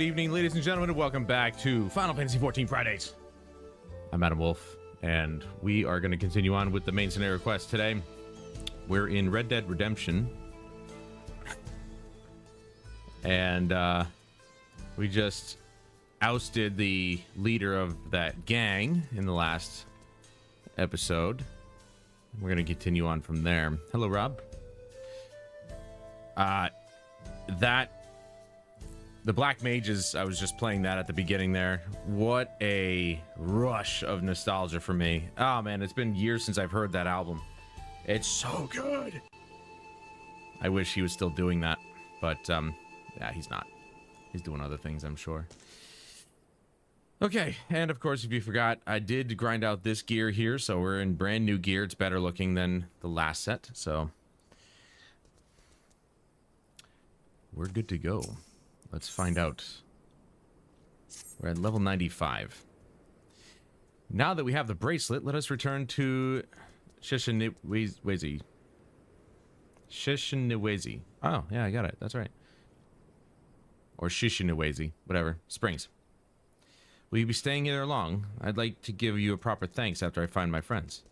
evening, ladies and gentlemen, and welcome back to Final Fantasy XIV Fridays. I'm Adam Wolf, and we are going to continue on with the main scenario quest today. We're in Red Dead Redemption, and we just ousted the leader of that gang in the last episode. We're going to continue on from there. Hello, Rob. The Black Mages, I was just playing that at the beginning there. What a rush of nostalgia for me. Oh man, it's been years since I've heard that album. It's so good. I wish he was still doing that, but yeah, he's not. He's doing other things, I'm sure. Okay, and of course, if you forgot, I did grind out this gear here, so we're in brand new gear. It's better looking than the last set, so we're good to go. Let's find out. We're at level 95. Now that we have the bracelet, let us return to Shishiniwezi. Shishiniwezi. Oh, yeah, I got it. That's right. Or Shishiniwezi, whatever. Springs. Will you be staying here long? I'd like to give you a proper thanks after I find my friends.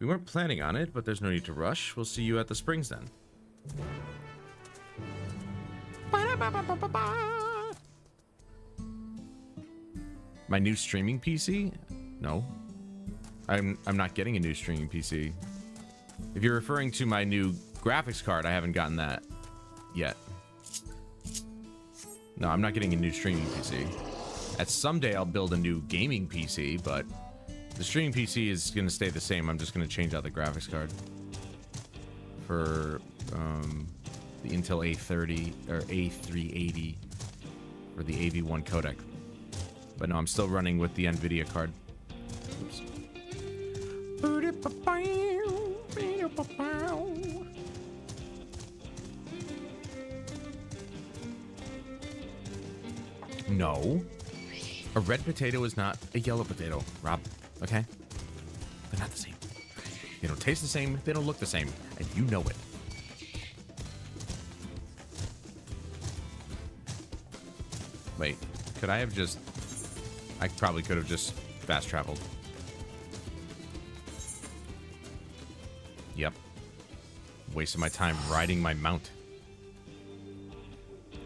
We weren't planning on it, but there's no need to rush. We'll see you at the springs then. My new streaming PC? No. I'm not getting a new streaming PC. If you're referring to my new graphics card, I haven't gotten that yet. No, I'm not getting a new streaming PC. At someday I'll build a new gaming PC, but the streaming PC is going to stay the same. I'm just going to change out the graphics card for the Intel A30 or A380 for the AV1 codec. But no, I'm still running with the NVIDIA card. Oops. No. A red potato is not a yellow potato, Rob. Okay? They're not the same. They don't taste the same. They don't look the same. And you know it. Wait, could I have just... I probably could have just fast traveled. Yep. Wasting my time riding my mount.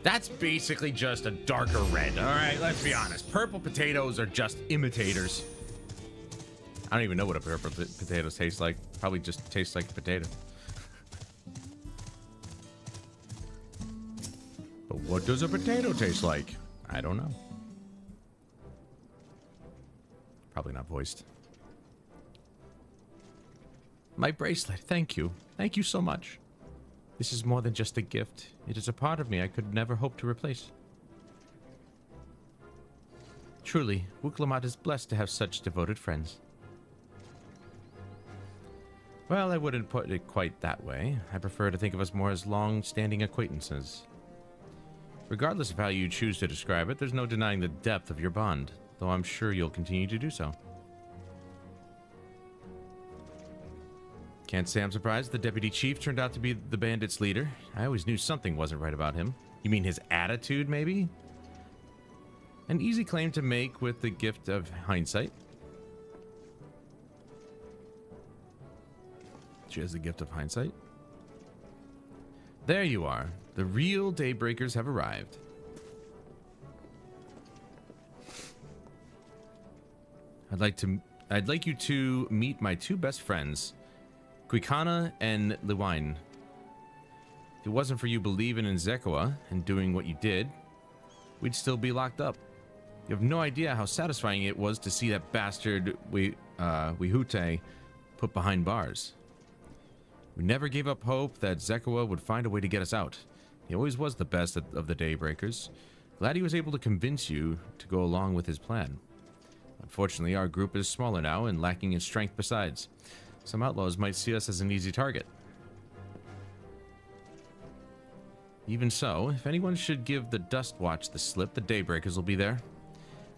That's basically just a darker red. Alright, let's be honest. Purple potatoes are just imitators. I don't even know what a purple potato tastes like. Probably just tastes like a potato. But what does a potato taste like? I don't know. Probably not voiced. My bracelet, thank you. Thank you so much. This is more than just a gift. It is a part of me I could never hope to replace. Truly, Wuklamad is blessed to have such devoted friends. Well, I wouldn't put it quite that way. I prefer to think of us more as long-standing acquaintances. Regardless of how you choose to describe it, there's no denying the depth of your bond, though I'm sure you'll continue to do so. Can't say I'm surprised the deputy chief turned out to be the bandits' leader. I always knew something wasn't right about him. You mean his attitude, maybe? An easy claim to make with the gift of hindsight. She has the gift of hindsight. There you are. The real Daybreakers have arrived. I'd like you to meet my two best friends, Quicana and Lewine. If it wasn't for you believing in Zekoa and doing what you did, we'd still be locked up. You have no idea how satisfying it was to see that bastard Wihute put behind bars. We never gave up hope that Zekoa would find a way to get us out. He always was the best of the Daybreakers. Glad he was able to convince you to go along with his plan. Unfortunately, our group is smaller now and lacking in strength besides. Some outlaws might see us as an easy target. Even so, if anyone should give the Dust Watch the slip, the Daybreakers will be there.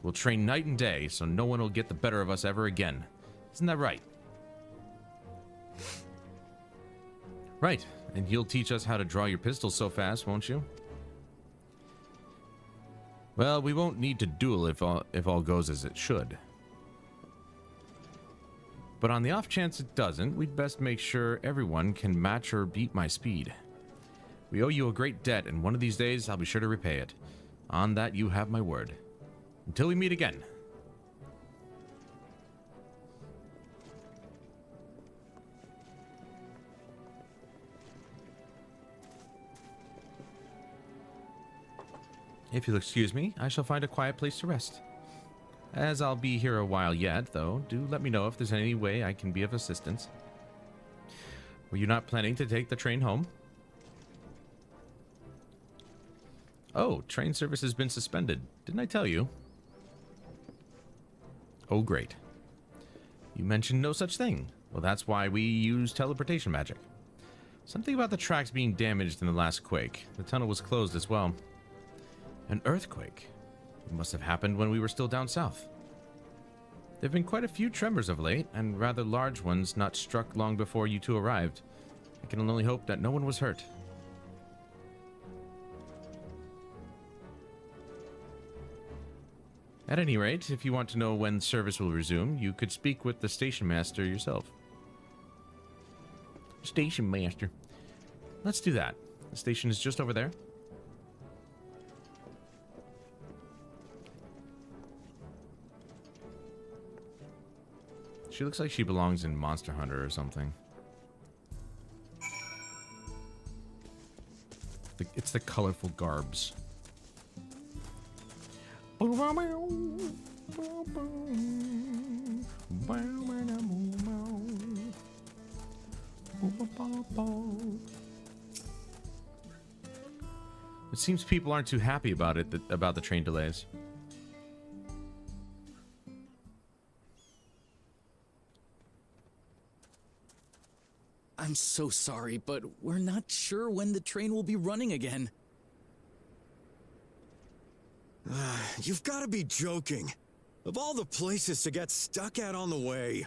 We'll train night and day, so no one will get the better of us ever again. Isn't that right? Right, and you'll teach us how to draw your pistols so fast, won't you? Well, we won't need to duel if all goes as it should. But on the off chance it doesn't, we'd best make sure everyone can match or beat my speed. We owe you a great debt, and one of these days I'll be sure to repay it. On that you have my word. Until we meet again. If you'll excuse me, I shall find a quiet place to rest. As I'll be here a while yet, though, do let me know if there's any way I can be of assistance. Were you not planning to take the train home? Oh, train service has been suspended. Didn't I tell you? Oh, great. You mentioned no such thing. Well, that's why we use teleportation magic. Something about the tracks being damaged in the last quake. The tunnel was closed as well. An earthquake. It must have happened when we were still down south. There have been quite a few tremors of late, and rather large ones not struck long before you two arrived. I can only hope that no one was hurt. At any rate, if you want to know when service will resume, you could speak with the station master yourself. Station master. Let's do that. The station is just over there. She looks like she belongs in Monster Hunter or something. It's the colorful garbs. It seems people aren't too happy about it, about the train delays. I'm so sorry, but we're not sure when the train will be running again. You've got to be joking. Of all the places to get stuck at on the way.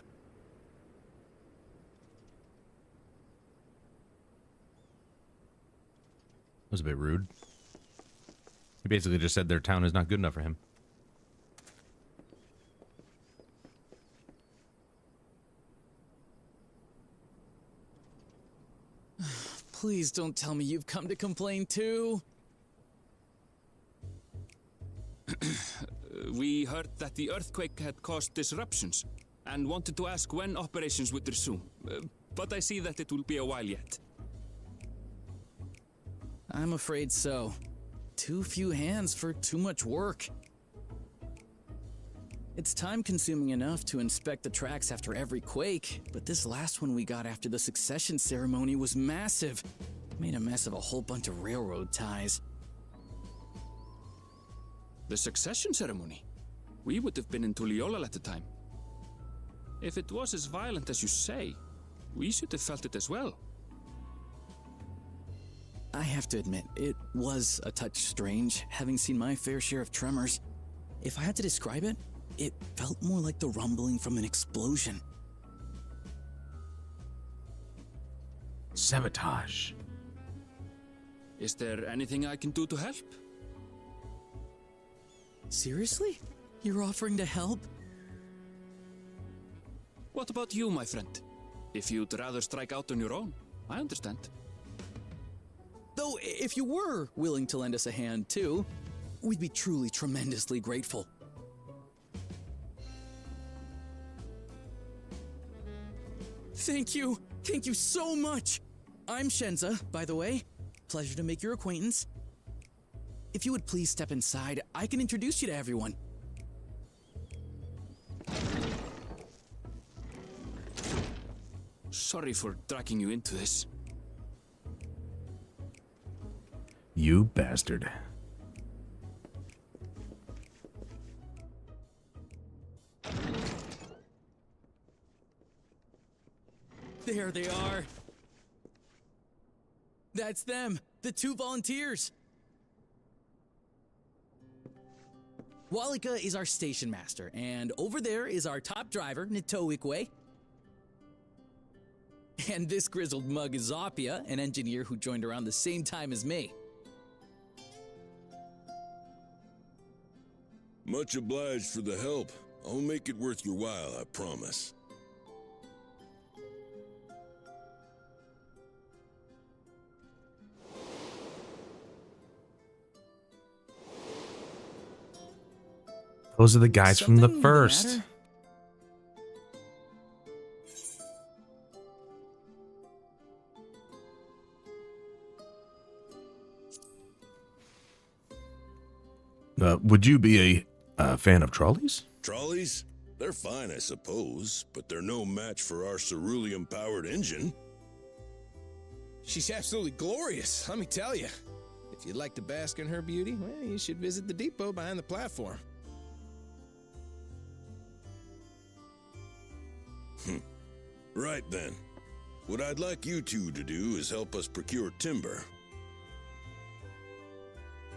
That was a bit rude. He basically just said their town is not good enough for him. Please don't tell me you've come to complain too. We heard that the earthquake had caused disruptions and wanted to ask when operations would resume. But I see that it will be a while yet. I'm afraid so. Too few hands for too much work. It's time-consuming enough to inspect the tracks after every quake, but this last one we got after the succession ceremony was massive. Made a mess of a whole bunch of railroad ties. The succession ceremony? We would have been in Tuliolal at the time. If it was as violent as you say, we should have felt it as well. I have to admit, it was a touch strange, having seen my fair share of tremors. If I had to describe it, it felt more like the rumbling from an explosion. Sabotage. Is there anything I can do to help? Seriously? You're offering to help? What about you, my friend? If you'd rather strike out on your own, I understand. Though, if you were willing to lend us a hand, too, we'd be truly tremendously grateful. Thank you! Thank you so much! I'm Shenza, by the way. Pleasure to make your acquaintance. If you would please step inside, I can introduce you to everyone. Sorry for dragging you into this. You bastard. There they are. That's them, the two volunteers. Walika is our station master, and over there is our top driver, Nitoikwe. And this grizzled mug is Zopia, an engineer who joined around the same time as me. Much obliged for the help. I'll make it worth your while, I promise. Those are the guys from the Something first. matter? Would you be a fan of trolleys? Trolleys? They're fine, I suppose, but they're no match for our cerulean-powered engine. She's absolutely glorious, let me tell you. If you'd like to bask in her beauty, well, you should visit the depot behind the platform. Right then. What I'd like you two to do is help us procure timber.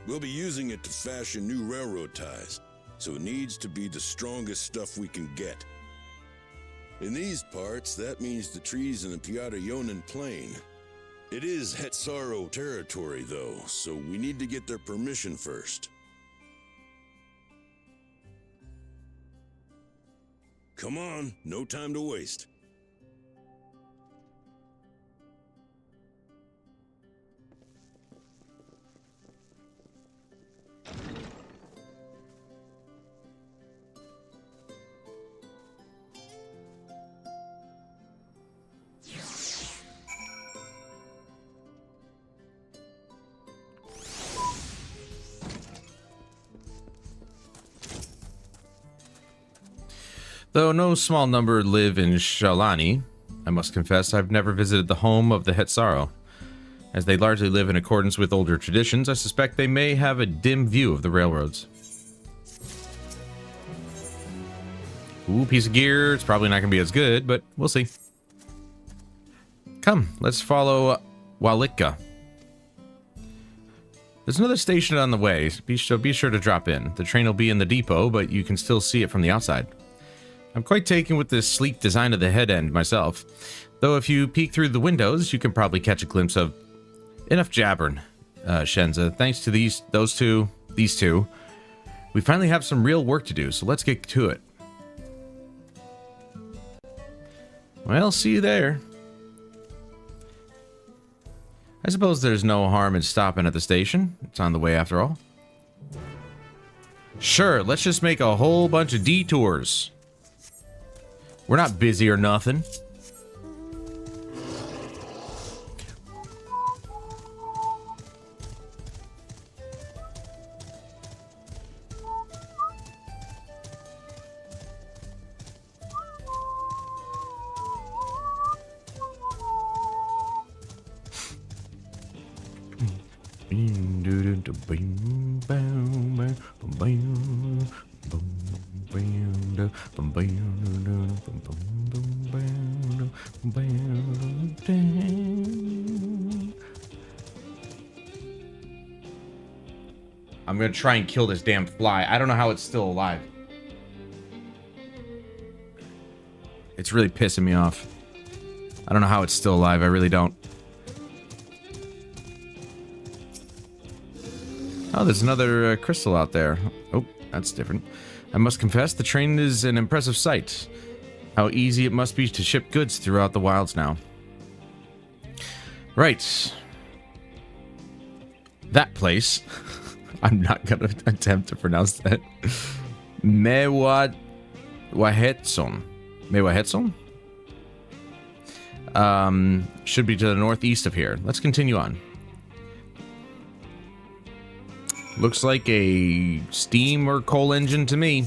We'll be using it to fashion new railroad ties, so it needs to be the strongest stuff we can get. In these parts, that means the trees in the Piata-Yonan Plain. It is Hetsaro territory, though, so we need to get their permission first. Come on, no time to waste. Though no small number live in Shalani, I must confess I've never visited the home of the Hetsaro. As they largely live in accordance with older traditions, I suspect they may have a dim view of the railroads. Ooh, piece of gear. It's probably not going to be as good, but we'll see. Come, let's follow Walitka. There's another station on the way. Be sure to drop in. The train will be in the depot, but you can still see it from the outside. I'm quite taken with the sleek design of the head end myself, though if you peek through the windows, you can probably catch a glimpse of... Enough jabbering, Shenza. Thanks to these two, we finally have some real work to do, so let's get to it. Well, see you there. I suppose there's no harm in stopping at the station. It's on the way after all. Sure, let's just make a whole bunch of detours. We're not busy or nothing. I'm gonna try and kill this damn fly. I don't know how it's still alive. It's really pissing me off. I don't know how it's still alive. I really don't. Oh, there's another crystal out there. Oh, that's different. I must confess, the train is an impressive sight. How easy it must be to ship goods throughout the wilds now. Right. That place. I'm not gonna attempt to pronounce that. Mewahetson. Mewahetson? Should be to the northeast of here. Let's continue on. Looks like a steam or coal engine to me.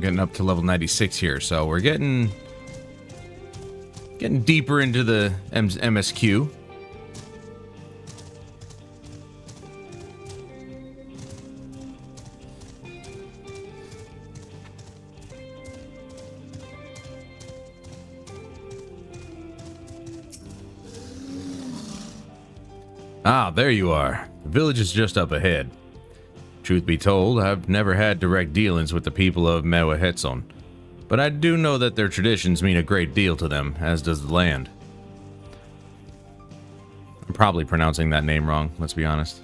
Getting up to level 96 here, so we're getting deeper into the MSQ. Ah, there you are. The village is just up ahead. Truth be told, I've never had direct dealings with the people of Mewahetson, but I do know that their traditions mean a great deal to them, as does the land. I'm probably pronouncing that name wrong, let's be honest.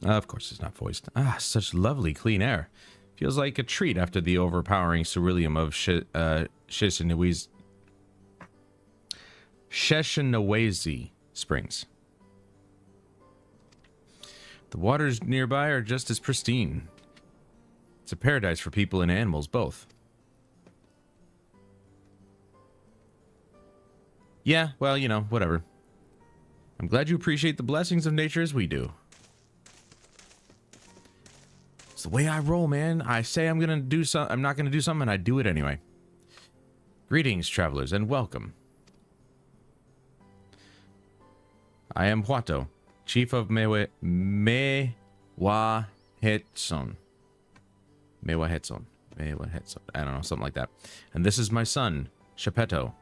Of course it's not voiced. Ah, such lovely clean air. Feels like a treat after the overpowering ceruleum of Sheshinawezi Springs. The waters nearby are just as pristine. It's a paradise for people and animals both. Yeah, well, you know, whatever. I'm glad you appreciate the blessings of nature as we do. It's the way I roll, man. I say I'm gonna do something. I'm not gonna do something, and I do it anyway. Greetings, travelers, and welcome. I am Huato, chief of Mewahetson. Mewahetson. I don't know, something like that. And this is my son, Geppetto.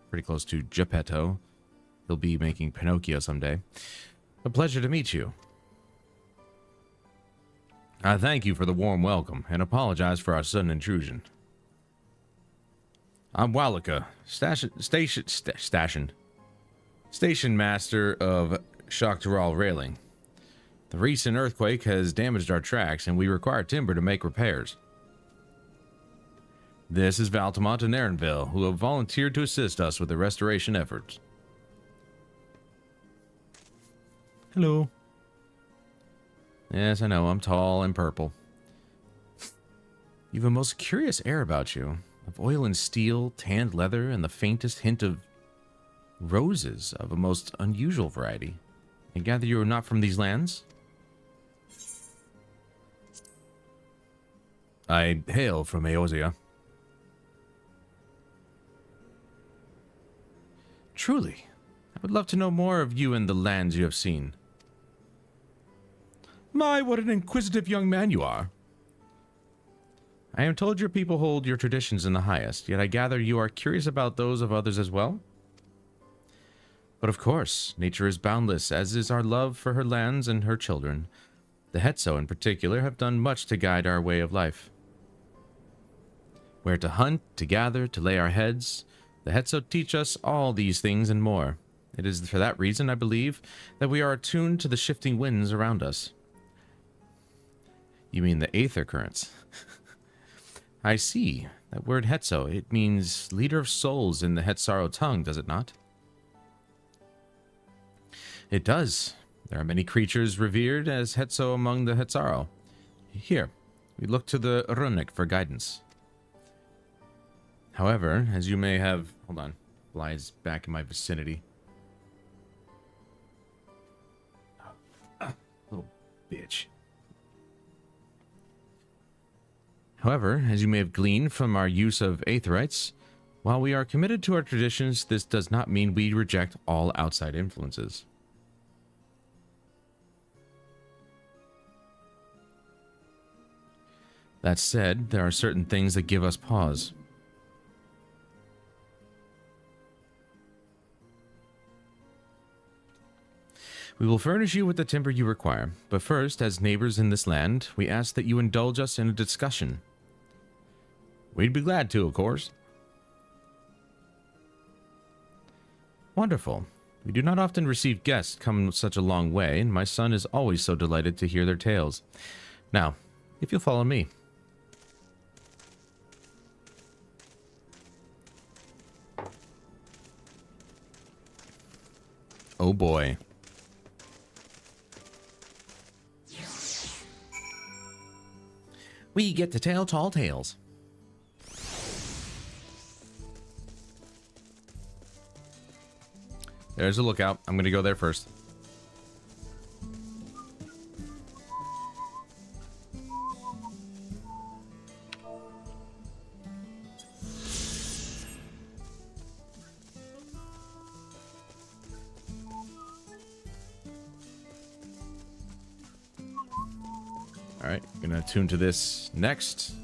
Pretty close to Geppetto. He'll be making Pinocchio someday. A pleasure to meet you. I thank you for the warm welcome and apologize for our sudden intrusion. I'm Walika, station master of Shoktaral Railing. The recent earthquake has damaged our tracks and we require timber to make repairs. This is Valtamont and Aaronville, who have volunteered to assist us with the restoration efforts. Hello. Yes, I know, I'm tall and purple. You've a most curious air about you, of oil and steel, tanned leather, and the faintest hint of roses of a most unusual variety. I gather you are not from these lands? I hail from Eosia. Truly, I would love to know more of you and the lands you have seen. My, what an inquisitive young man you are. I am told your people hold your traditions in the highest, yet I gather you are curious about those of others as well? But of course, nature is boundless, as is our love for her lands and her children. The Hetso, in particular, have done much to guide our way of life. Where to hunt, to gather, to lay our heads, the Hetso teach us all these things and more. It is for that reason, I believe, that we are attuned to the shifting winds around us. You mean the aether currents? I see. That word Hetso, it means leader of souls in the Hetsaro tongue, does it not? It does. There are many creatures revered as Hetso among the Hetsaro. Here, we look to the Runic for guidance. However, as you may have... Hold on. Flies back in my vicinity. Little bitch. However, as you may have gleaned from our use of aetherites, while we are committed to our traditions, this does not mean we reject all outside influences. That said, there are certain things that give us pause. We will furnish you with the timber you require, but first, as neighbors in this land, we ask that you indulge us in a discussion. We'd be glad to, of course. Wonderful. We do not often receive guests come such a long way, and my son is always so delighted to hear their tales. Now, if you'll follow me. Oh boy. We get to tell tall tales. There's a lookout. I'm going to go there first. All right, gonna tune to this next.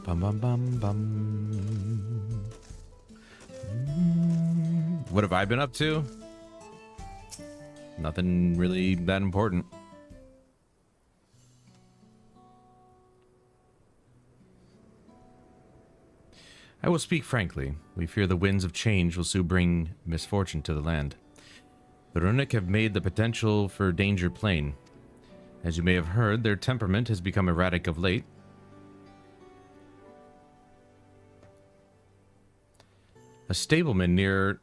Bum bum bum bum. What have I been up to? Nothing really that important. I will speak frankly. We fear the winds of change will soon bring misfortune to the land. The Runic have made the potential for danger plain. As you may have heard, their temperament has become erratic of late. A stableman near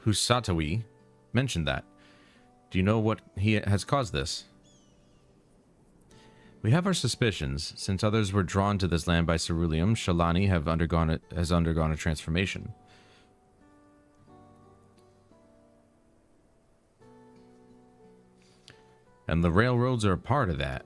Husatawi mentioned that. Do you know what has caused this? We have our suspicions. Since others were drawn to this land by ceruleum, Shalani has undergone a transformation. And the railroads are a part of that.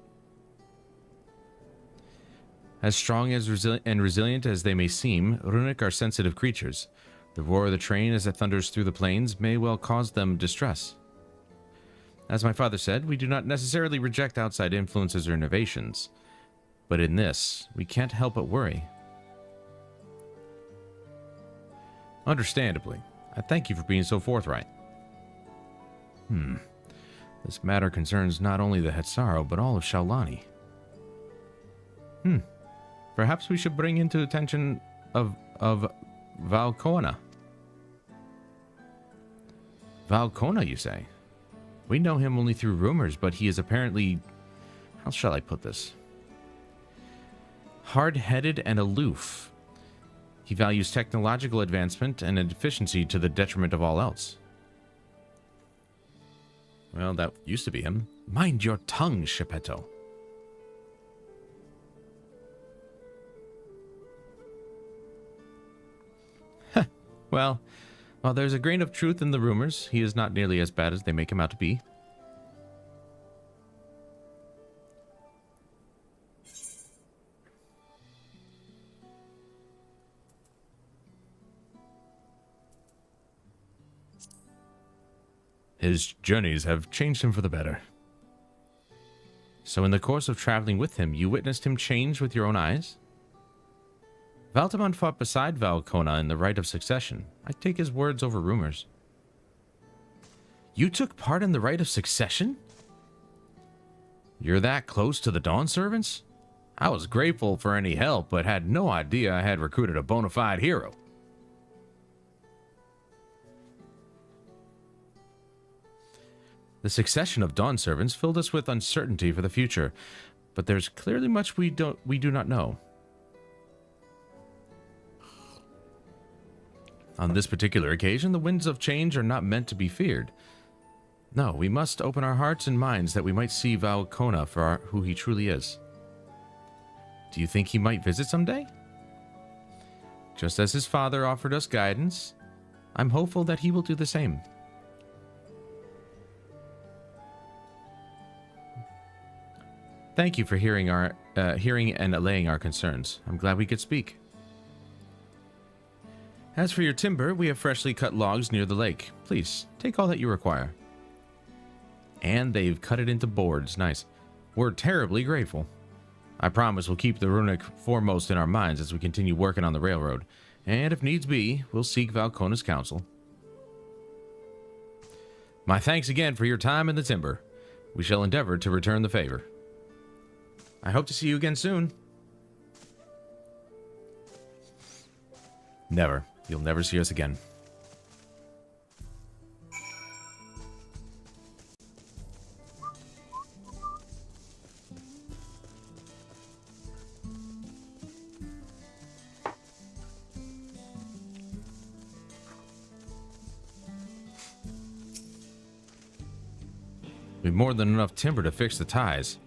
As strong and resilient as they may seem, Runic are sensitive creatures. The roar of the train as it thunders through the plains may well cause them distress. As my father said, we do not necessarily reject outside influences or innovations. But in this, we can't help but worry. Understandably. I thank you for being so forthright. This matter concerns not only the Hetsaro, but all of Shaolani. Perhaps we should bring into attention of Valkona. Valkona, you say? We know him only through rumors, but he is apparently... How shall I put this? Hard-headed and aloof. He values technological advancement and efficiency to the detriment of all else. Well, that used to be him. Mind your tongue, Shepeto. Well, while there's a grain of truth in the rumors, he is not nearly as bad as they make him out to be. His journeys have changed him for the better. So in the course of traveling with him, you witnessed him change with your own eyes? Valtamon fought beside Valkona in the right of succession. I take his words over rumors. You took part in the right of succession? You're that close to the Dawn Servants? I was grateful for any help, but had no idea I had recruited a bona fide hero. The succession of Dawn Servants filled us with uncertainty for the future, but there's clearly much we do not know. On this particular occasion, the winds of change are not meant to be feared. No, we must open our hearts and minds that we might see Valkona for who he truly is. Do you think he might visit someday? Just as his father offered us guidance, I'm hopeful that he will do the same. Thank you for hearing and allaying our concerns. I'm glad we could speak. As for your timber, we have freshly cut logs near the lake. Please, take all that you require. And they've cut it into boards. Nice. We're terribly grateful. I promise we'll keep the Runic foremost in our minds as we continue working on the railroad. And if needs be, we'll seek Valkona's counsel. My thanks again for your time in the timber. We shall endeavor to return the favor. I hope to see you again soon. Never. You'll never see us again. We've more than enough timber to fix the ties.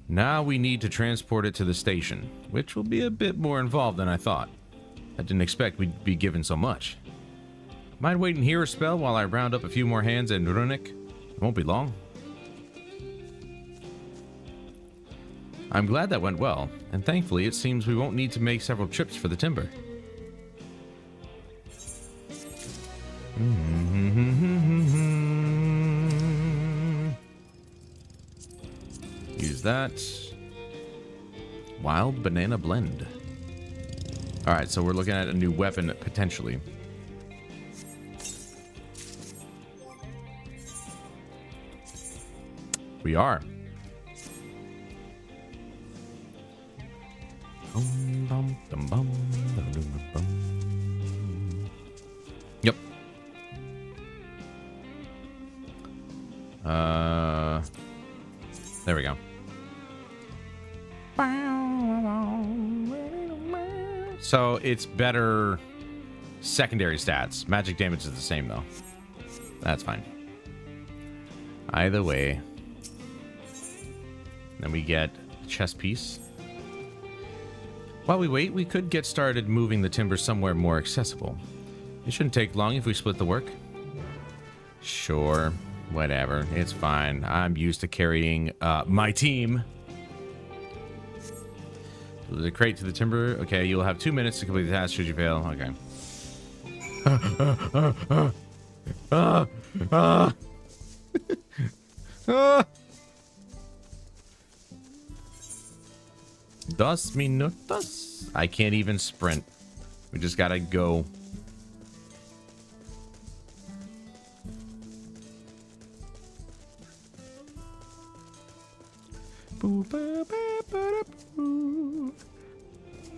Now we need to transport it to the station, which will be a bit more involved than I thought. I didn't expect we'd be given so much. Mind waiting here a spell while I round up a few more hands in Runic? It won't be long. I'm glad that went well, and thankfully it seems we won't need to make several trips for the timber. Use that. Wild banana blend. Alright, so we're looking at a new weapon, potentially. We are. Yep. There we go. So it's better secondary stats. Magic damage is the same though. That's fine. Either way. Then we get a chest piece. While we wait, we could get started moving the timber somewhere more accessible. It shouldn't take long if we split the work. Sure, whatever, it's fine. I'm used to carrying my team. The crate to the timber. Okay, you'll have 2 minutes to complete the task should you fail. Okay. 2 minutos. I can't even sprint. We just gotta go.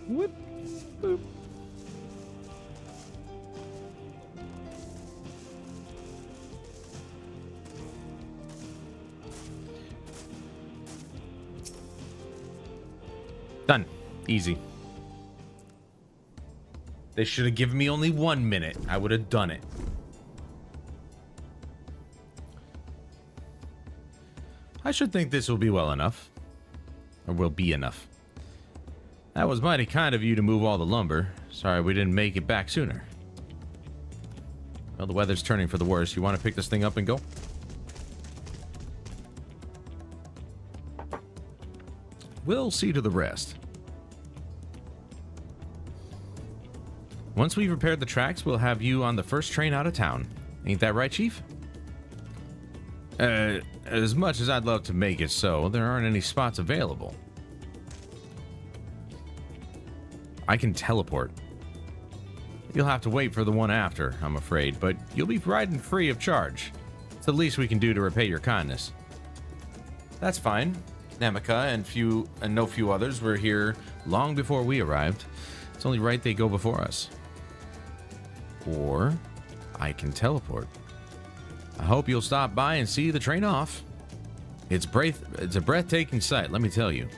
Whoop, boop. Done. Easy. They should have given me only 1 minute. I would have done it. I should think this will be well enough. Or will be enough. That was mighty kind of you to move all the lumber. Sorry we didn't make it back sooner. Well, the weather's turning for the worse. You want to pick this thing up and go? We'll see to the rest. Once we've repaired the tracks, we'll have you on the first train out of town. Ain't that right, Chief? As much as I'd love to make it so, there aren't any spots available. I can teleport. You'll have to wait for the one after, I'm afraid, but you'll be riding free of charge. It's the least we can do to repay your kindness. That's fine. Namika and no few others were here long before we arrived. It's only right they go before us. Or I can teleport. I hope you'll stop by and see the train off. It's a breathtaking sight, let me tell you.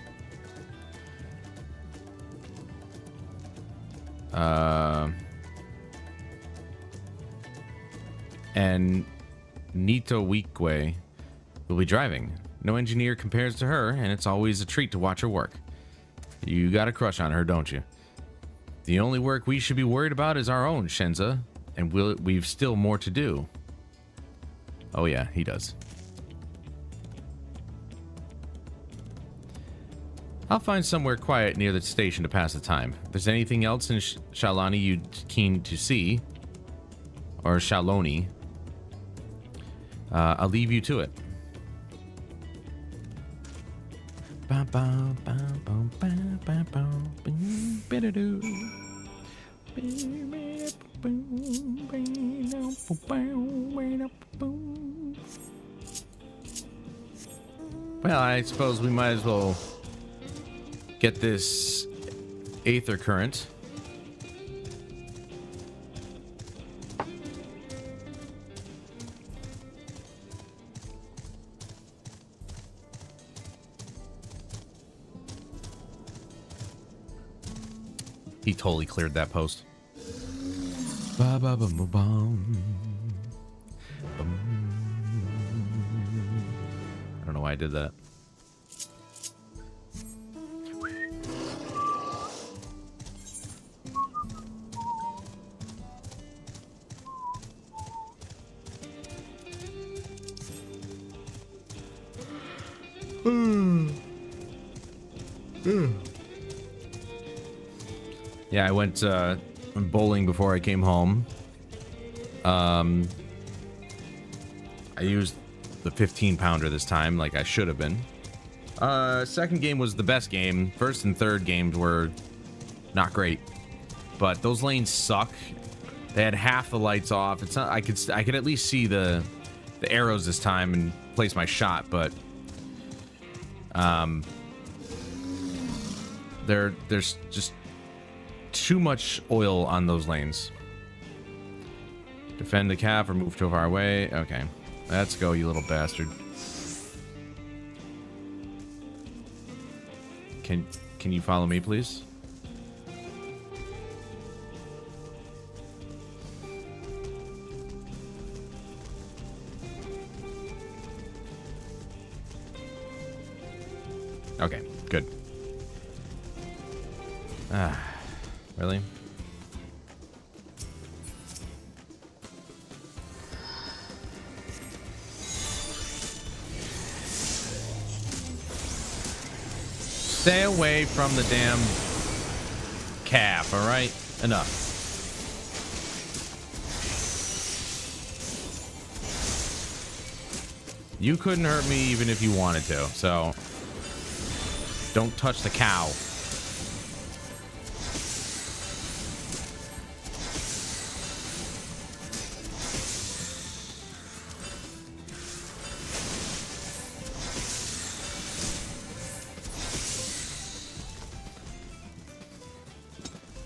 And Nito Weekwe will be driving. No engineer compares to her, and it's always a treat to watch her work. You got a crush on her, don't you? The only work we should be worried about is our own, Shenza, and we've still more to do. Oh yeah, he does. I'll find somewhere quiet near the station to pass the time. If there's anything else in Shalani you'd keen to see, or Shaloni, I'll leave you to it. Well, I suppose we might as well get this aether current. He totally cleared that post. Ba ba ba ba bum. I don't know why I did that. Yeah, I went bowling before I came home. I used the 15-pounder this time, like I should have been. Second game was the best game. First and third games were not great, but those lanes suck. They had half the lights off. It's not. I could at least see the arrows this time and place my shot, but there's just too much oil on those lanes. Defend the calf or move too far away. Okay, let's go, you little bastard. Can you follow me, please? Okay, good. Ah, really? Stay away from the damn calf, all right? Enough. You couldn't hurt me even if you wanted to, so don't touch the cow.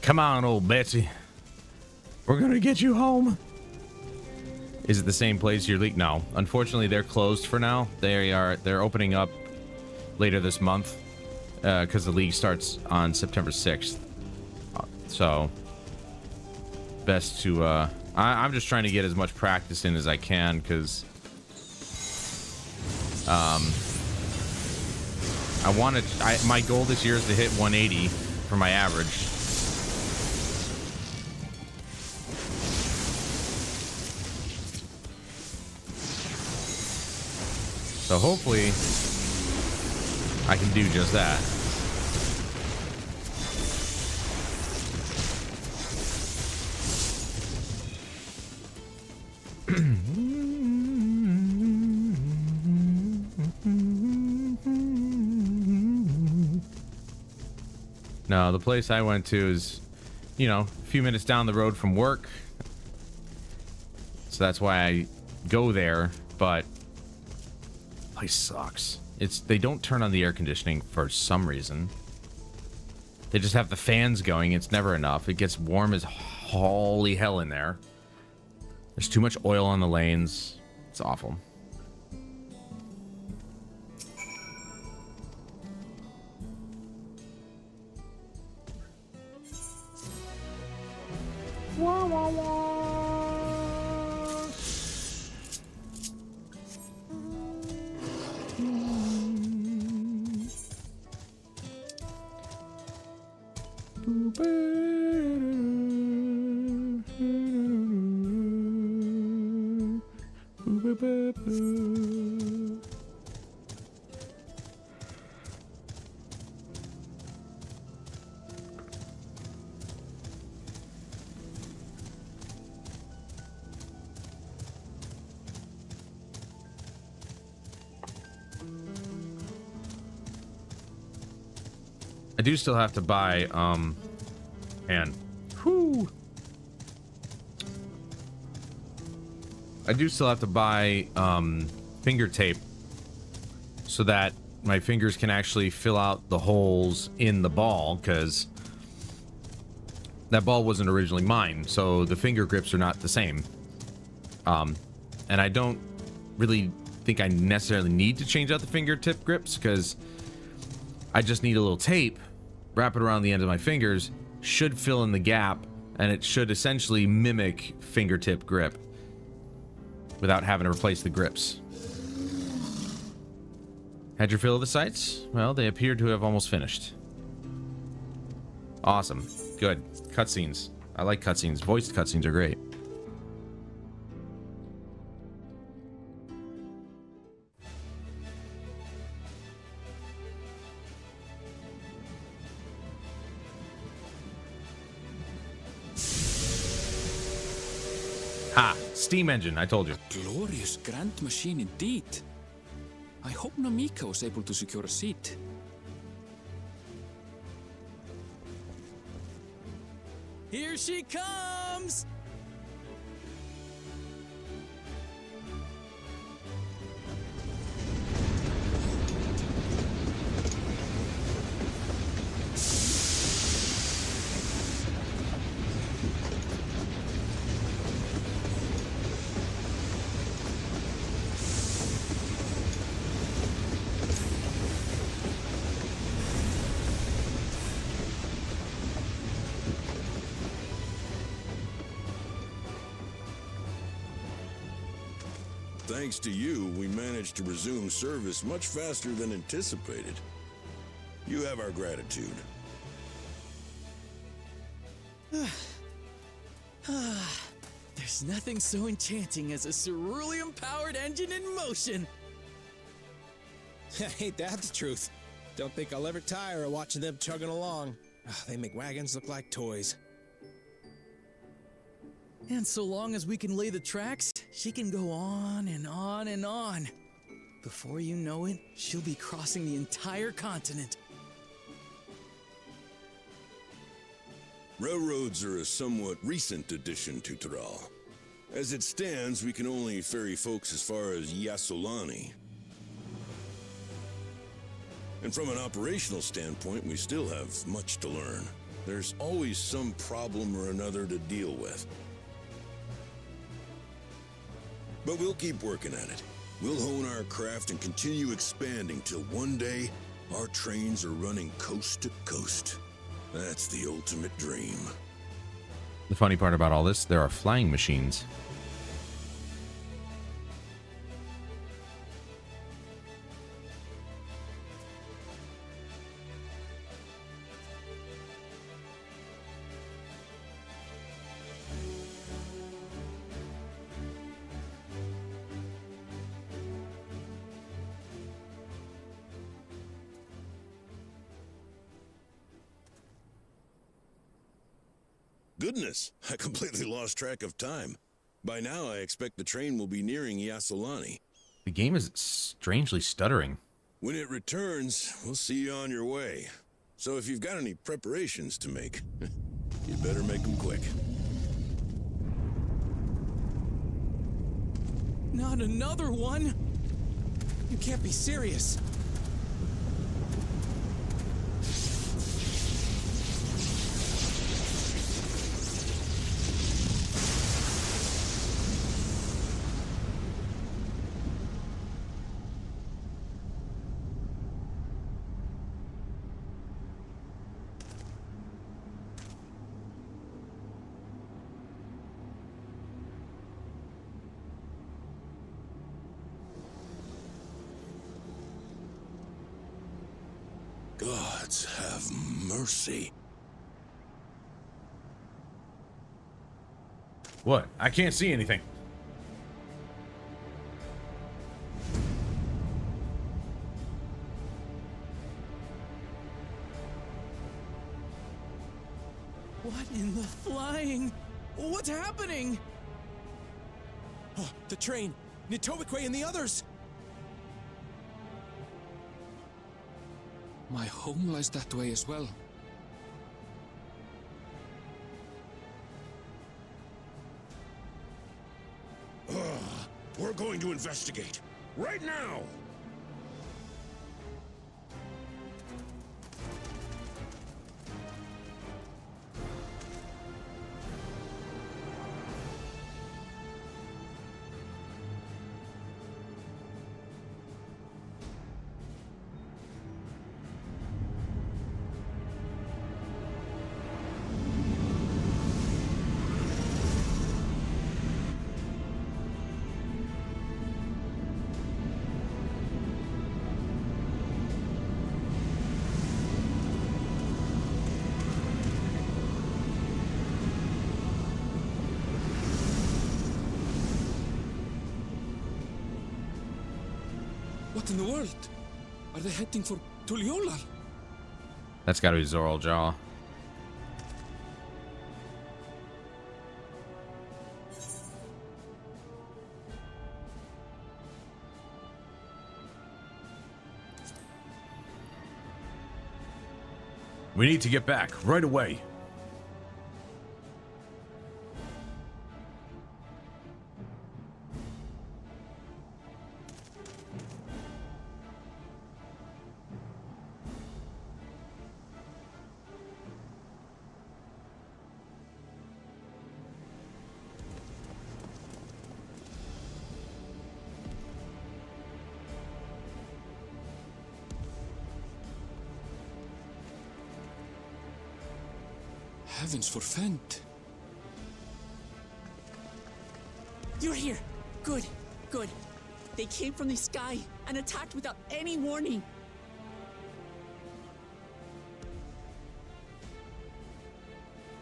Come on, old Betsy. We're gonna get you home. Is it the same place your league? No. Unfortunately, they're closed for now. They're opening up later this month because the league starts on September 6th. So best to I'm just trying to get as much practice in as I can because my goal this year is to hit 180 for my average. So hopefully I can do just that. No, the place I went to is, a few minutes down the road from work. So that's why I go there, but place sucks. They don't turn on the air conditioning for some reason. They just have the fans going. It's never enough. It gets warm as holy hell in there. There's too much oil on the lanes. It's awful. Wah, wah, wah. I do still have to buy, I do still have to buy, finger tape so that my fingers can actually fill out the holes in the ball, because that ball wasn't originally mine, so the finger grips are not the same. And I don't really think I necessarily need to change out the fingertip grips, because I just need a little tape, wrap it around the end of my fingers, should fill in the gap, and it should essentially mimic fingertip grip without having to replace the grips. Had your fill of the sights? Well, they appear to have almost finished. Awesome. Good. Cutscenes. I like cutscenes. Voiced cutscenes are great. Steam engine, I told you. Glorious grand machine indeed. I hope Namika was able to secure a seat. Here she comes! Thanks to you, we managed to resume service much faster than anticipated. You have our gratitude. There's nothing so enchanting as a cerulean-powered engine in motion. Ain't that the truth? Don't think I'll ever tire of watching them chugging along. They make wagons look like toys. And so long as we can lay the tracks, she can go on and on and on. Before you know it, she'll be crossing the entire continent. Railroads are a somewhat recent addition to Tyrol. As it stands, we can only ferry folks as far as Yasolani. And from an operational standpoint, we still have much to learn. There's always some problem or another to deal with. But we'll keep working at it. We'll hone our craft and continue expanding till one day our trains are running coast to coast. That's the ultimate dream. The funny part about all this, there are flying machines. Goodness, I completely lost track of time. By now, I expect the train will be nearing Yasolani. The game is strangely stuttering. When it returns, we'll see you on your way. So if you've got any preparations to make, you better make them quick. Not another one! You can't be serious. Gods have mercy. What? I can't see anything. What in the flying? What's happening? Oh, the train! Nitobikwe and the others! My home lies that way as well. We're going to investigate. Right now! What in the world? Are they heading for Tuliolal? That's gotta be Zoral Jaw. We need to get back right away. Heavens forfend. You're here. Good, good. They came from the sky and attacked without any warning.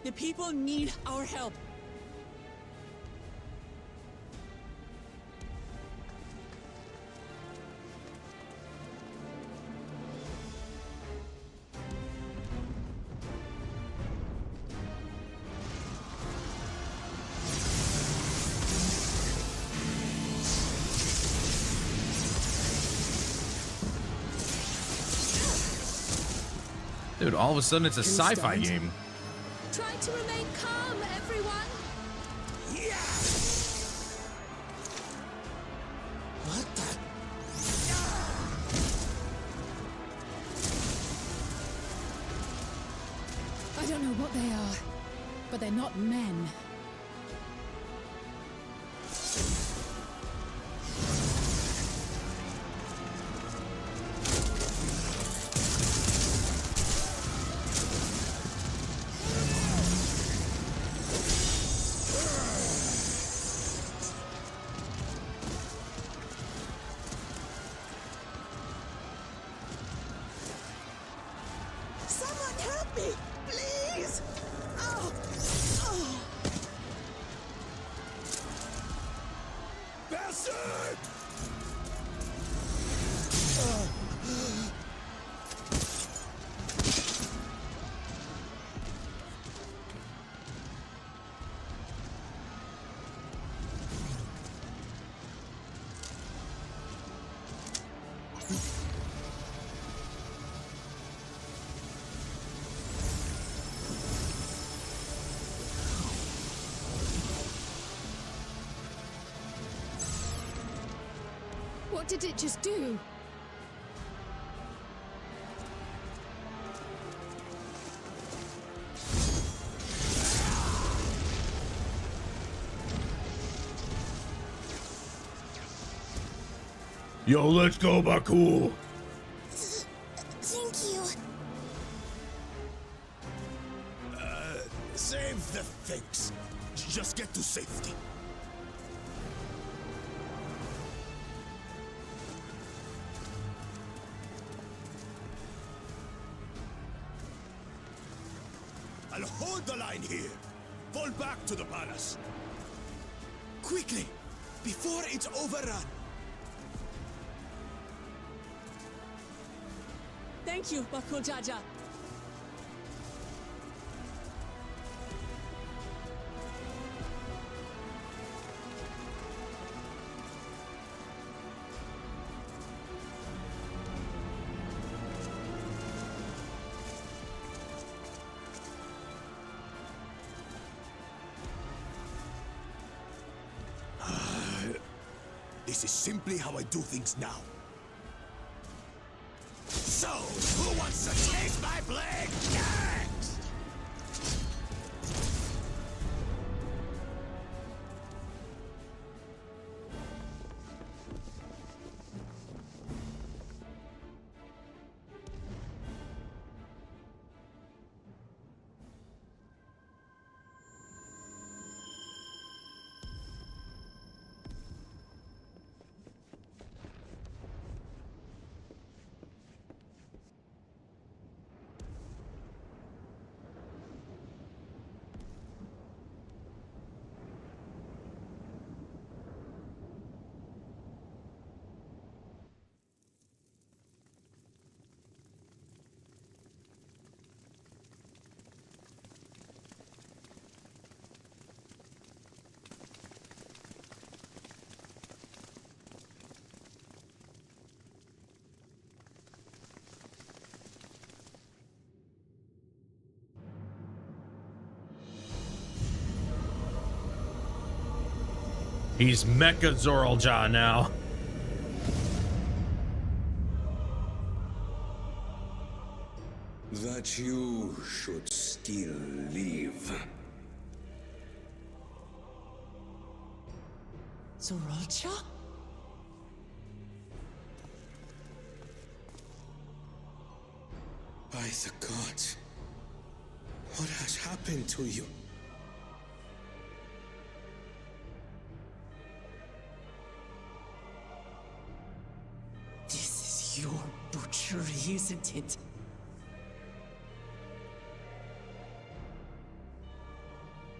The people need our help. Dude, all of a sudden it's a sci-fi Instant. game. Try to remain calm, everyone. What the? I don't know what they are, but they're not men. Someone help me, please! Oh! Oh! Bastard! What did it just do? Yo, let's go, Baku. Thank you. Save the things. Just get to safety. I'll hold the line here. Fall back to the palace. Quickly, before it's overrun. Thank you, Bakul Jaja. This is simply how I do things now. So, who wants to taste my blade next? He's Mecha Zoralja now. That you should still live. Zoralja? By the gods, what has happened to you? This is your butchery, isn't it?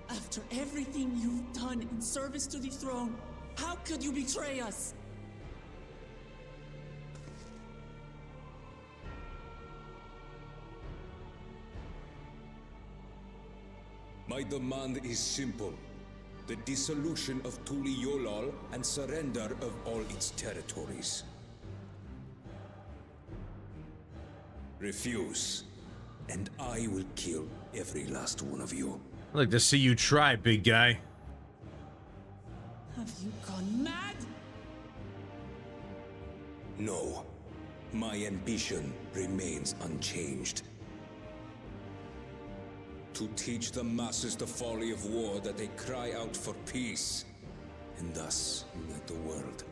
After everything you've done in service to the throne, how could you betray us? My demand is simple. The dissolution of Tuliolol and surrender of all its territories. Refuse, and I will kill every last one of you. I'd like to see you try, big guy. Have you gone mad? No. My ambition remains unchanged. To teach the masses the folly of war, that they cry out for peace, and thus unite the world.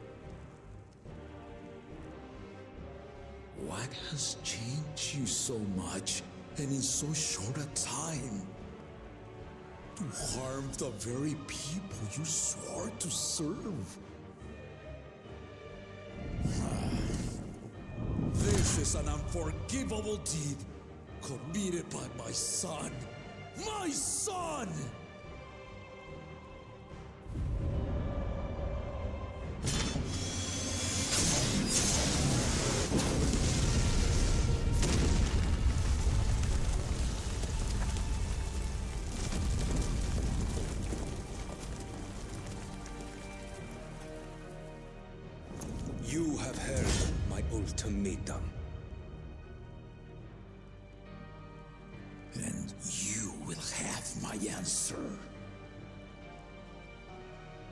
What has changed you so much, and in so short a time? To harm the very people you swore to serve. This is an unforgivable deed committed by my son. My son! You have heard my ultimatum. And you will have my answer.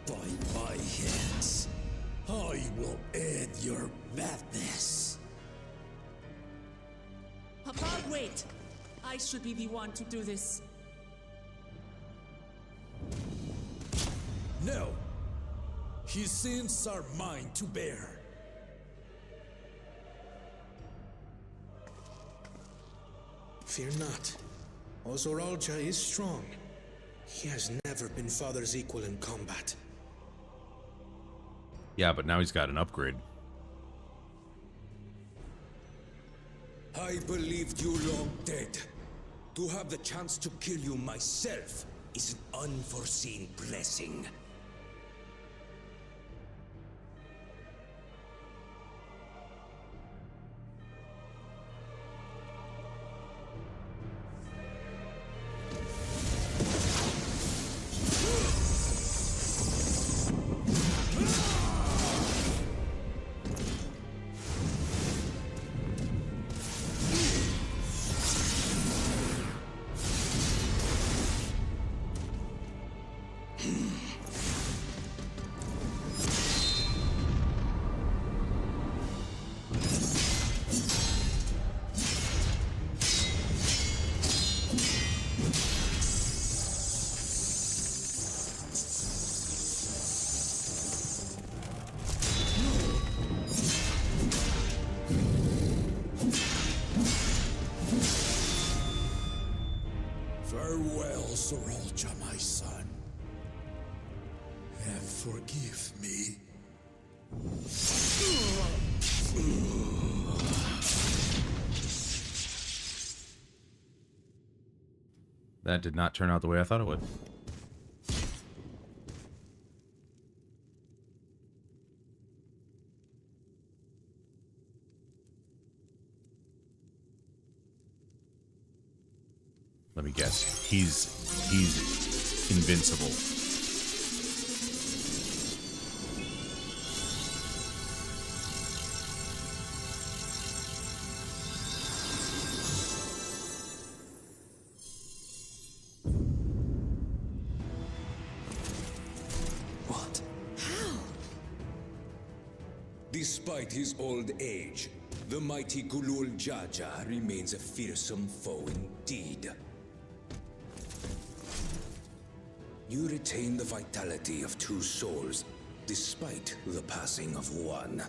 By my hands, I will end your madness. Papa, wait! I should be the one to do this. No. His sins are mine to bear. Fear not. Zoralja is strong. He has never been father's equal in combat. Yeah, but now he's got an upgrade. I believed you long dead. To have the chance to kill you myself is an unforeseen blessing. Farewell, Zoralja, my son. And forgive me. That did not turn out the way I thought it would. Let me guess. He's invincible. What Despite his old age, the mighty Gulul Jaja remains a fearsome foe indeed. You retain the vitality of two souls, despite the passing of one.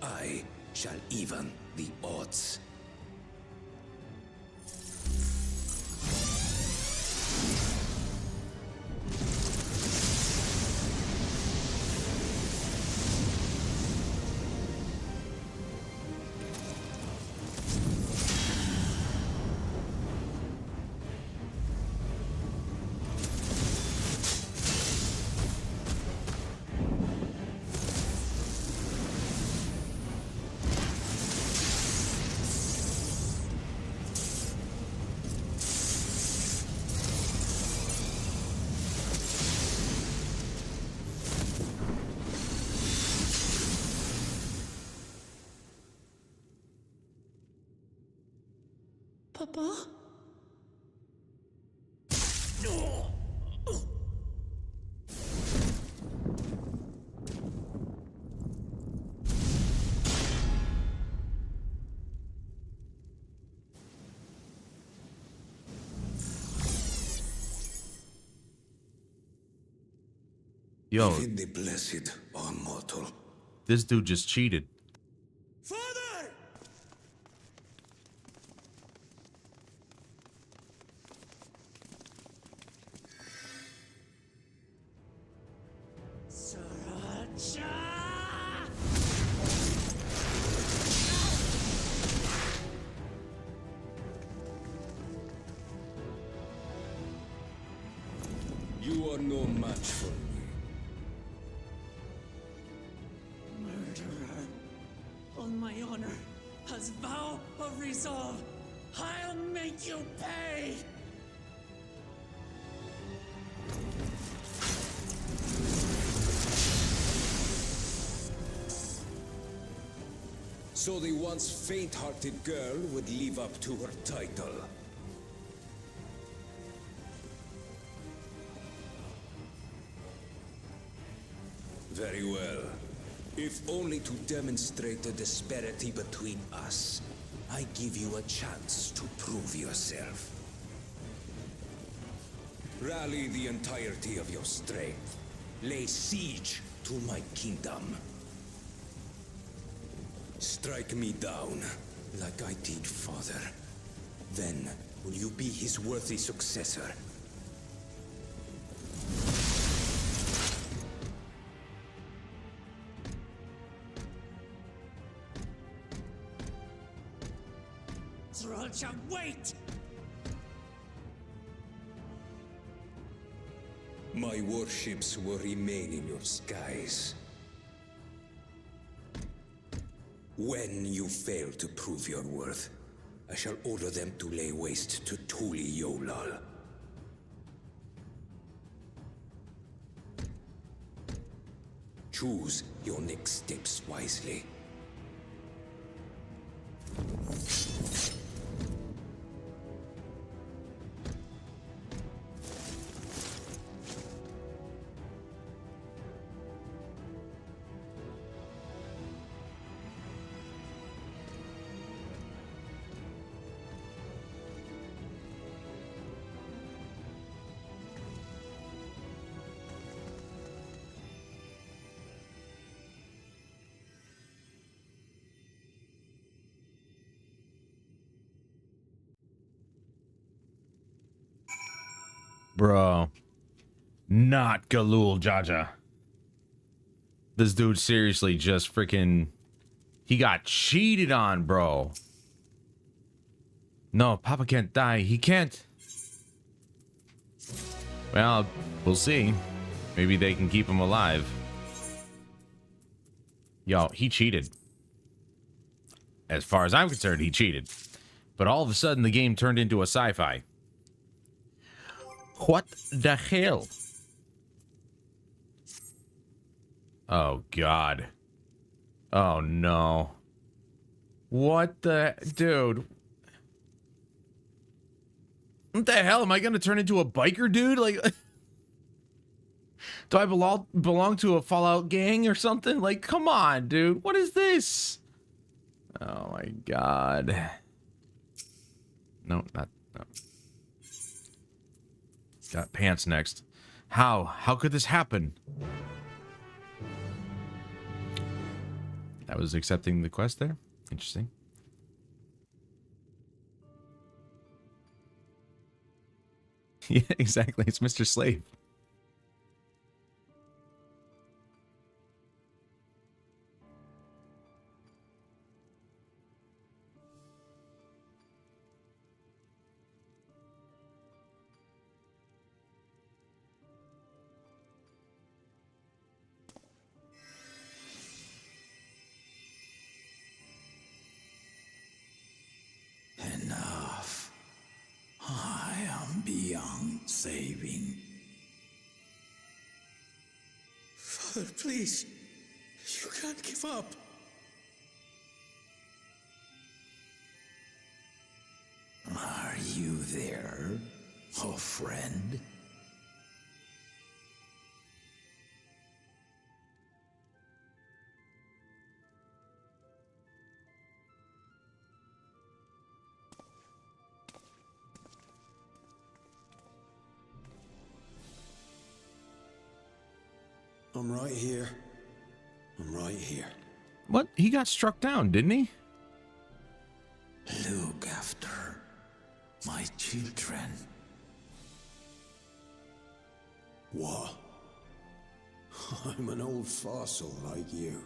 I shall even the odds. Papa? Yo, Even the blessed are mortal. this dude just cheated. Father! You are no match for me. Murderer. On my honor, as vow of resolve, I'll make you pay! So the once faint-hearted girl would live up to her title. Very well. If only to demonstrate the disparity between us, I give you a chance to prove yourself. Rally the entirety of your strength. Lay siege to my kingdom. Strike me down, like I did father. Then, will you be his worthy successor? Trolcha, wait! My warships will remain in your skies. When you fail to prove your worth, I shall order them to lay waste to Tuli Yolal. Choose your next steps wisely. Bro. Not Galul Jaja. This dude seriously just freaking... He got cheated on, bro. No, Papa can't die. He can't. Well, we'll see. Maybe they can keep him alive. Yo, he cheated. As far as I'm concerned, he cheated. But all of a sudden, the game turned into a sci-fi. What the hell? Oh, God. Oh, no. What the... Dude. What the hell? Am I gonna turn into a biker dude? Like, do I belong to a Fallout gang or something? Like, come on, dude. What is this? Oh my god. No, not no. Got pants next. How? How could this happen? I was accepting the quest there. Interesting. Yeah, exactly. It's Mr. Slave. Enough. I am beyond saving. Father, please. You can't give up. Are you there, oh friend? I'm right here. I'm right here. What? He got struck down, didn't he? Look after my children. What? I'm an old fossil like you.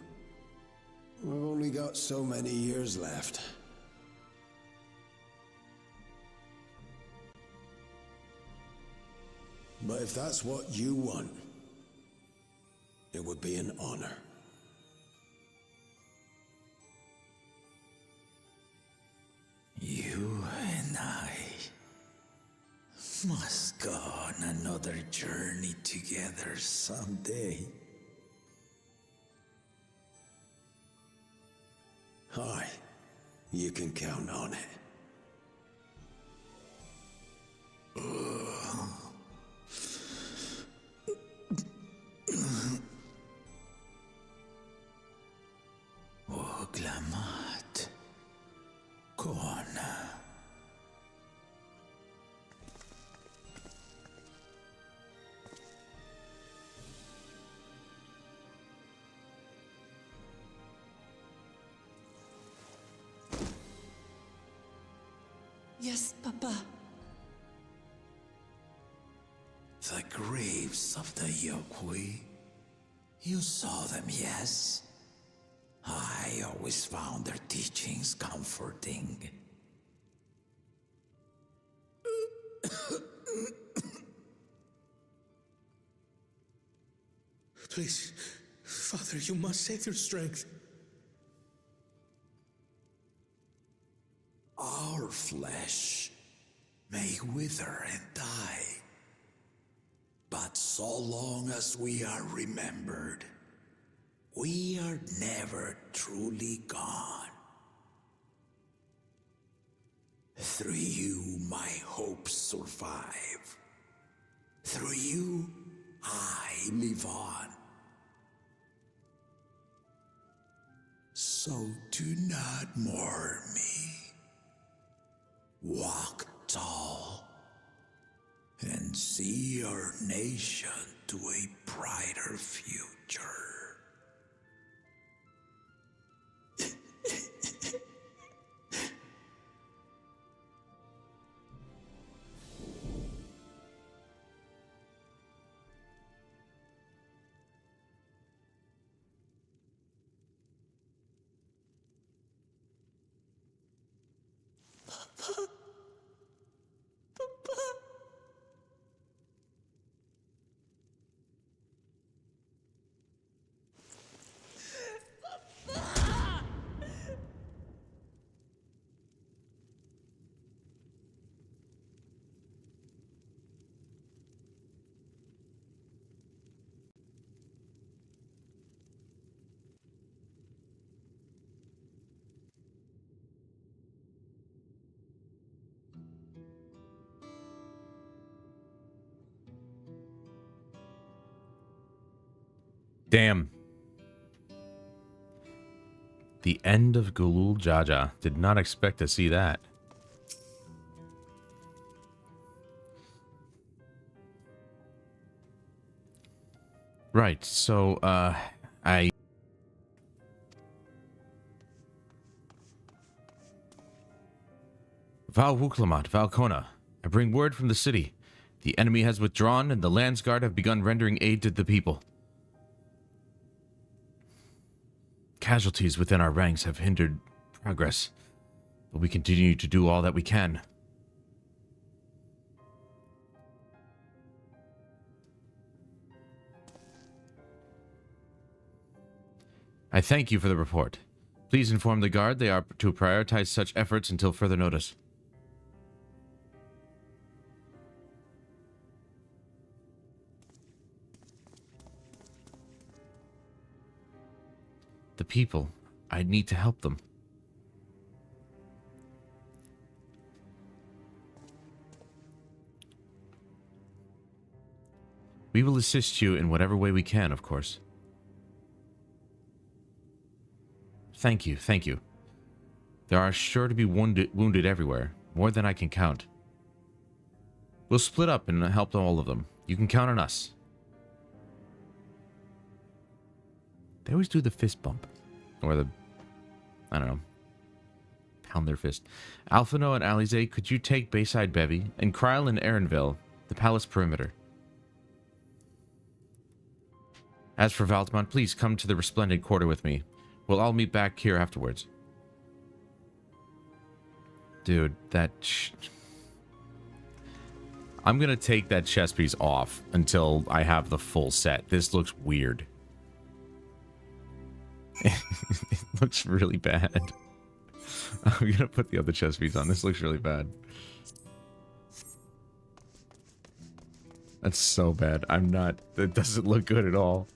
We've only got so many years left. But if that's what you want, it would be an honor. You and I must go on another journey together someday. Aye, you can count on it. Oglamat. Kona. Yes, Papa. The graves of the Yokwi. You saw them, yes? I always found their teachings comforting. Please, Father, you must save your strength. Our flesh may wither and die, but so long as we are remembered, we are never truly gone. Through you, my hopes survive. Through you, I live on. So do not mourn me. Walk tall and see our nation to a brighter future. Damn. The end of Gulul Jaja. Did not expect to see that. Right, so, I... Val Wuklamat, Valkona. I bring word from the city. The enemy has withdrawn, and the Landsguard have begun rendering aid to the people. Casualties within our ranks have hindered progress, but we continue to do all that we can. I thank you for the report. Please inform the Guard they are to prioritize such efforts until further notice. The people. I need to help them. We will assist you in whatever way we can, of course. Thank you, thank you. There are sure to be wounded everywhere, more than I can count. We'll split up and help all of them. You can count on us. They always do the fist bump. Or the, I don't know, pound their fist. Alphino and Alize, could you take Bayside Bevy, and Kryle and Aaronville, the palace perimeter? As for Valdemont, please come to the Resplendent Quarter with me. We'll all meet back here afterwards. Dude, that... I'm gonna take that chess piece off until I have the full set. This looks weird. It looks really bad. I'm gonna put the other chess piece on. This looks really bad. That's so bad. I'm not... It doesn't look good at all.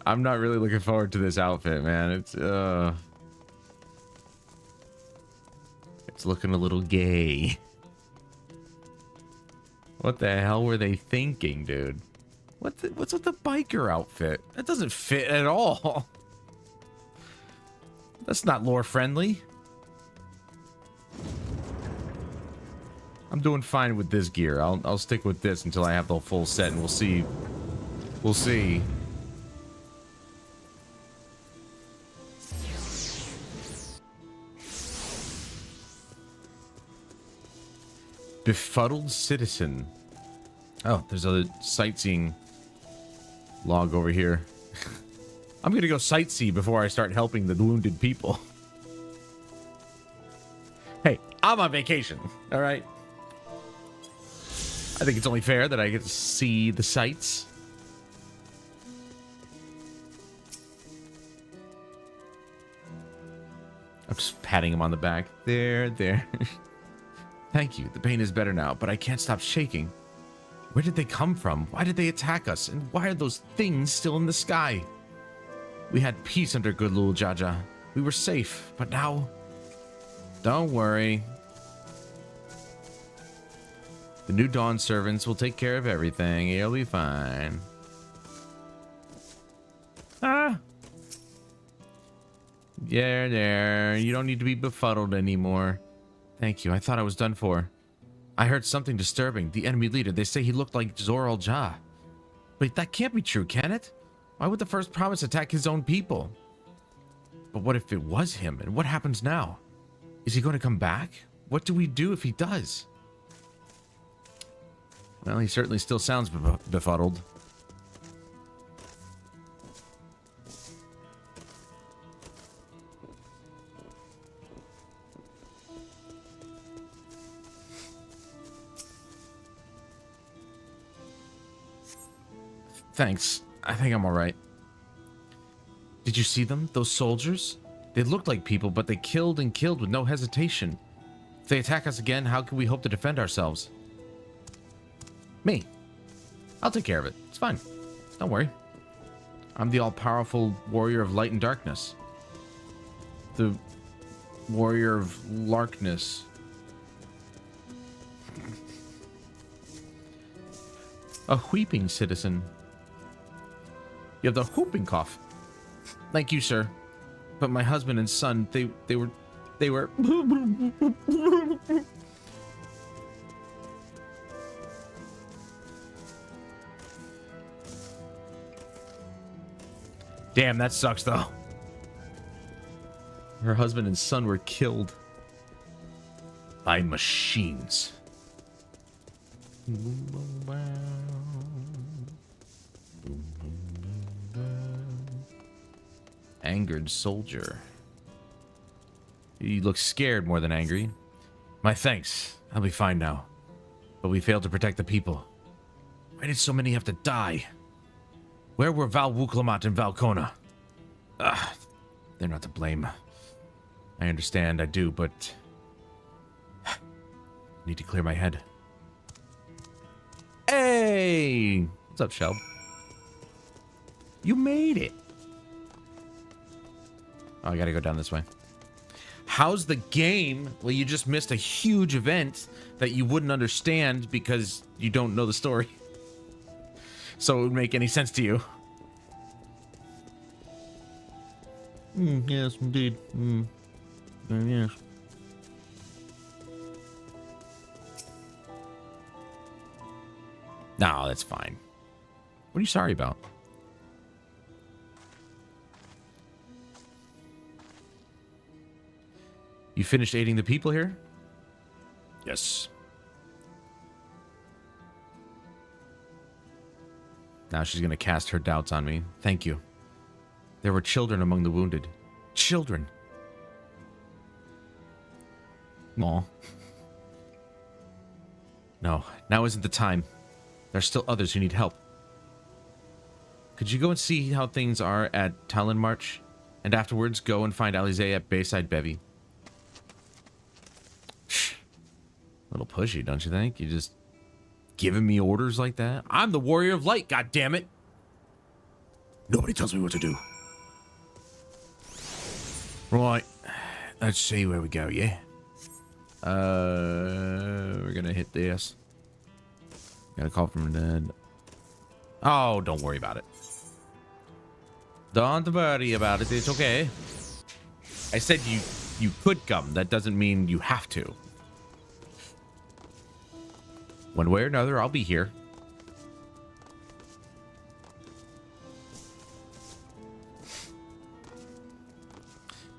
I'm not really looking forward to this outfit, man. It's looking a little gay. What the hell were they thinking, dude? What's with the biker outfit? That doesn't fit at all. That's not lore friendly. I'm doing fine with this gear. I'll stick with this until I have the full set, and we'll see. We'll see. Befuddled citizen. Oh, there's a sightseeing log over here. I'm gonna go sightsee before I start helping the wounded people. Hey, I'm on vacation, all right? I think it's only fair that I get to see the sights. I'm just patting him on the back. There. Thank you. The pain is better now, but I can't stop shaking. Where did they come from? Why did they attack us? And why are those things still in the sky? We had peace under Gulul Jaja. We were safe, but now... Don't worry. The new Dawn servants will take care of everything. You'll be fine. Ah! There. You don't need to be befuddled anymore. Thank you. I thought I was done for. I heard something disturbing. The enemy leader, they say he looked like Zor Al-Jah. Wait, that can't be true, can it? Why would the first promise attack his own people? But what if it was him? And what happens now? Is he going to come back? What do we do if he does? Well, he certainly still sounds befuddled. Thanks. I think I'm alright. Did you see them? Those soldiers? They looked like people, but they killed and killed with no hesitation. If they attack us again, how can we hope to defend ourselves? Me. I'll take care of it. It's fine. Don't worry. I'm the all-powerful warrior of light and darkness. The warrior of Larkness. A weeping citizen. You have the whooping cough. Thank you, sir. But my husband and son, they were... Damn, that sucks, though. Her husband and son were killed by machines. Angered soldier. He looks scared more than angry. My thanks. I'll be fine now. But we failed to protect the people. Why did so many have to die? Where were Val Wuklamat and Valcona? They're not to blame. I understand, I do, but... I need to clear my head. Hey! What's up, Shelb? You made it! Oh, I gotta go down this way. How's the game? Well, you just missed a huge event that you wouldn't understand because you don't know the story. So it would make any sense to you. Yes, indeed. Yes. No, that's fine. What are you sorry about? You finished aiding the people here? Yes. Now she's going to cast her doubts on me. Thank you. There were children among the wounded. Children. Aw. No, now isn't the time. There are still others who need help. Could you go and see how things are at Talon March? And afterwards go and find Alize at Bayside Bevy. A little pushy, don't you think? You just giving me orders like that? I'm the Warrior of Light, goddammit! Nobody tells me what to do. Right. Let's see where we go, yeah? We're gonna hit this. Got a call from the dead. Oh, don't worry about it. Don't worry about it. It's okay. I said you could come. That doesn't mean you have to. One way or another, I'll be here.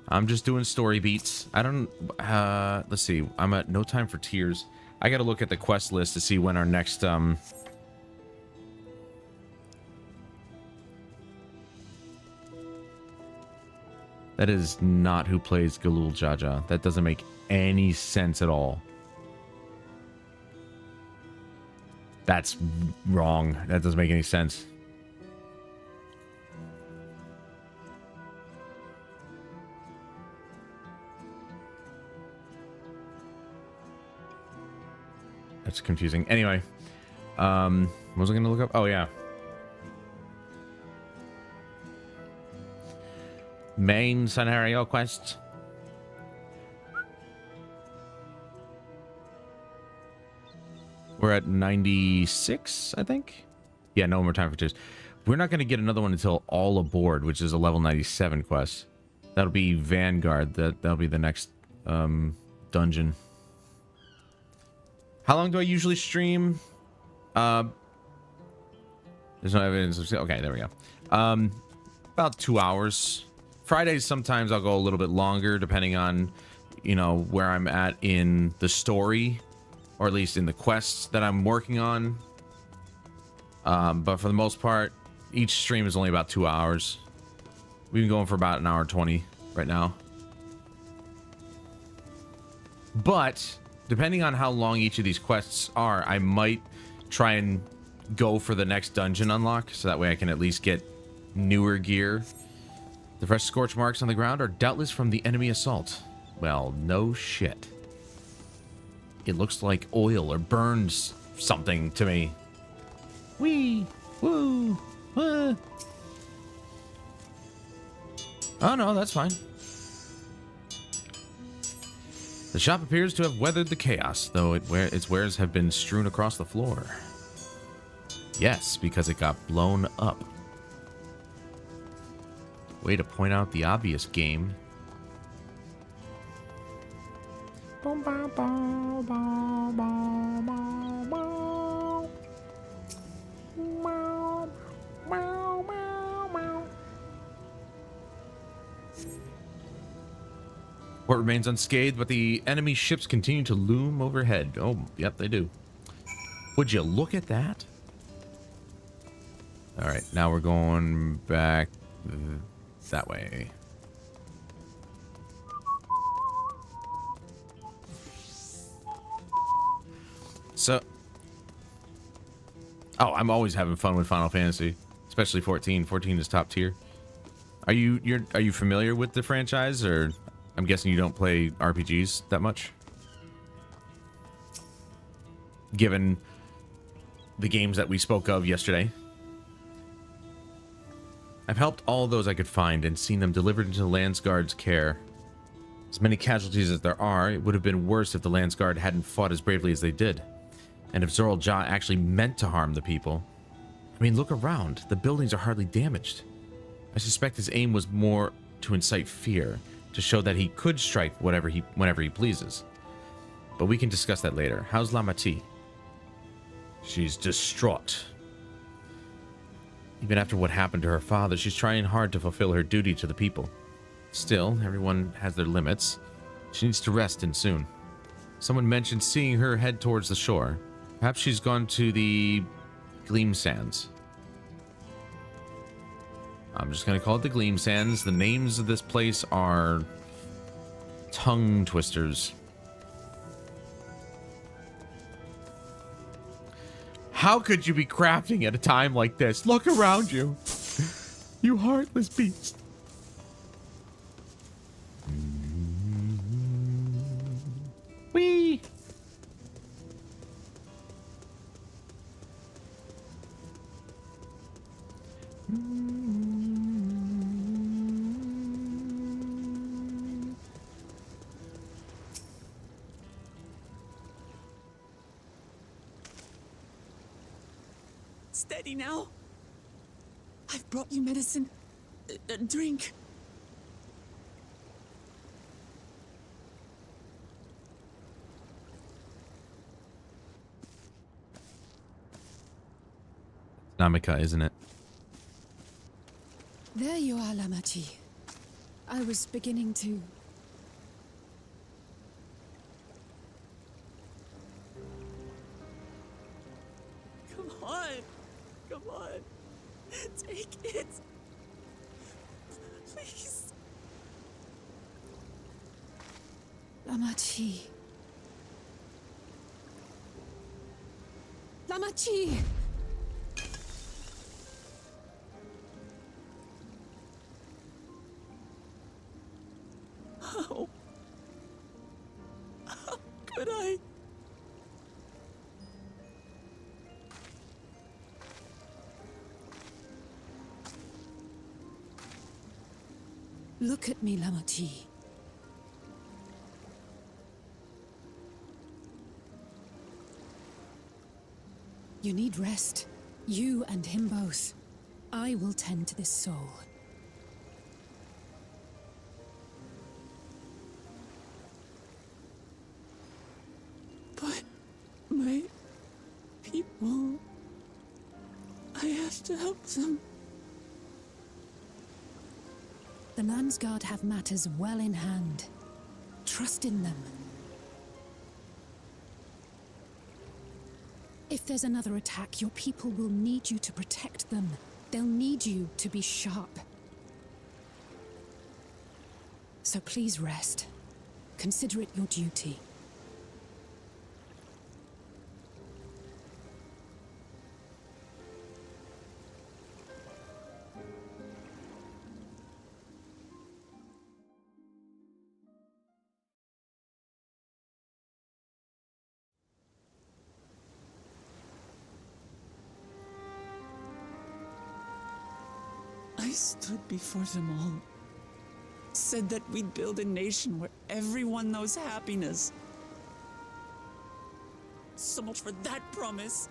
I'm just doing story beats. I don't... let's see. I'm at no time for tears. I gotta look at the quest list to see when our next... That is not who plays Galul Jaja. That doesn't make any sense at all. That's wrong. That doesn't make any sense. That's confusing. Anyway, what was I going to look up? Oh, yeah. Main scenario quests. We're at 96, I think. Yeah, no more time for tears. We're not going to get another one until All Aboard, which is a level 97 quest. That'll be Vanguard. That'll be the next dungeon. How long do I usually stream? There's no evidence of... Okay, there we go. About 2 hours. Fridays, sometimes I'll go a little bit longer, depending on, you know, where I'm at in the story, or at least in the quests that I'm working on. But for the most part, each stream is only about 2 hours. We've been going for about 1:20 right now. But depending on how long each of these quests are, I might try and go for the next dungeon unlock, so that way I can at least get newer gear. The fresh scorch marks on the ground are doubtless from the enemy assault. Well, no shit. It looks like oil or burns something to me. Wee! Woo! Oh no, that's fine. The shop appears to have weathered the chaos, though its wares have been strewn across the floor. Yes, because it got blown up. Way to point out the obvious, game. Port remains unscathed, but the enemy ships continue to loom overhead. Oh, yep, they do. Would you look at that? All right, now we're going back that way. So, oh, I'm always having fun with Final Fantasy, especially 14. 14 is top tier. Are you familiar with the franchise, or I'm guessing you don't play RPGs that much? Given the games that we spoke of yesterday. I've helped all those I could find and seen them delivered into the Landsguard's care. As many casualties as there are, it would have been worse if the Landsguard hadn't fought as bravely as they did. And if Zoral Ja actually meant to harm the people. I mean, look around. The buildings are hardly damaged. I suspect his aim was more to incite fear, to show that he could strike whenever he pleases. But we can discuss that later. How's Lamati? She's distraught. Even after what happened to her father, she's trying hard to fulfill her duty to the people. Still, everyone has their limits. She needs to rest and soon. Someone mentioned seeing her head towards the shore. Perhaps she's gone to the Gleam Sands. I'm just going to call it the Gleam Sands. The names of this place are tongue twisters. How could you be crafting at a time like this? Look around you. You heartless beast. Whee! Steady now. I've brought you medicine. Drink. Namika, isn't it? There you are, Lamachi. I was beginning to... Come on. Come on. Take it. Please. Lamachi. Lamachi! How could I? Look at me, Lamachi. You need rest. You and him both. I will tend to this soul. But my people, I have to help them. The Landsguard have matters well in hand. Trust in them. If there's another attack, your people will need you to protect them. They'll need you to be sharp. So please rest. Consider it your duty. I stood before them all. Said that we'd build a nation where everyone knows happiness. So much for that promise.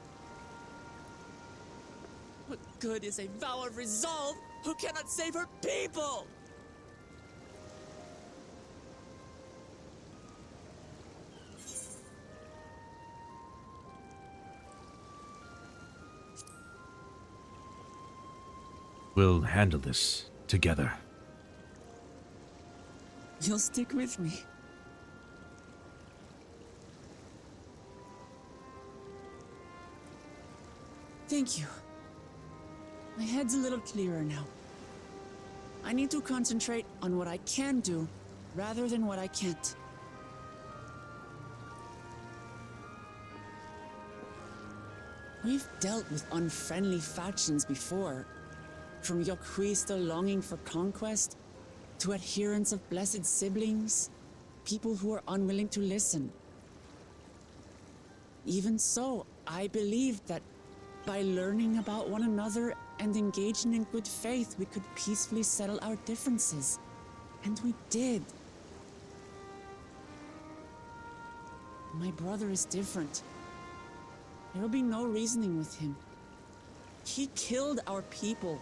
What good is a vow of resolve who cannot save her people! We'll handle this together. You'll stick with me. Thank you. My head's a little clearer now. I need to concentrate on what I can do, rather than what I can't. We've dealt with unfriendly factions before. From Yokhui still longing for conquest, to adherents of blessed siblings, people who are unwilling to listen. Even so, I believed that by learning about one another and engaging in good faith, we could peacefully settle our differences. And we did. My brother is different. There will be no reasoning with him. He killed our people.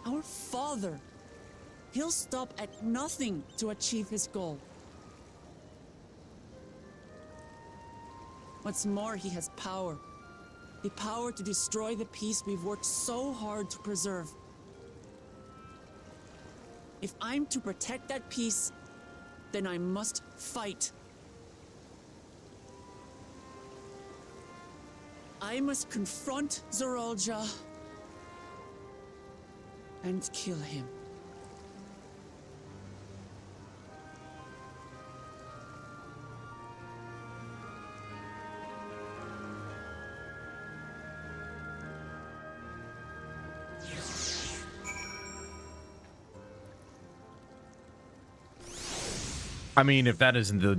Our father. He'll stop at nothing to achieve his goal. What's more, he has power. The power to destroy the peace we've worked so hard to preserve. If I'm to protect that peace, then I must fight. I must confront Zorolja and kill him. I mean, if that isn't the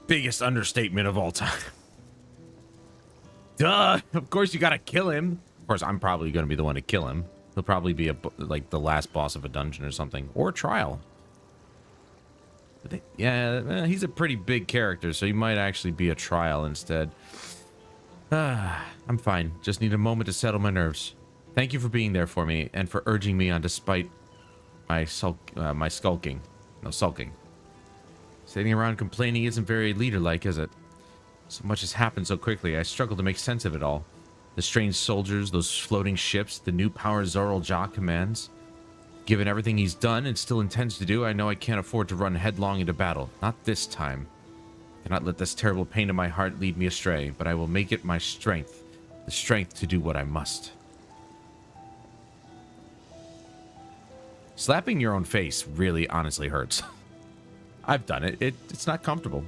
biggest understatement of all time. Duh! Of course you gotta kill him. Of course, I'm probably gonna be the one to kill him. He'll probably be like the last boss of a dungeon or something. Or a trial. But yeah, he's a pretty big character, so he might actually be a trial instead. I'm fine. Just need a moment to settle my nerves. Thank you for being there for me, and for urging me on despite my sulking. No, sulking. Sitting around complaining isn't very leader-like, is it? So much has happened so quickly, I struggle to make sense of it all. The strange soldiers, those floating ships, the new power Zorolja commands. Given everything he's done and still intends to do, I know I can't afford to run headlong into battle. Not this time. I cannot let this terrible pain in my heart lead me astray, but I will make it my strength. The strength to do what I must. Slapping your own face really honestly hurts. I've done it. It's not comfortable.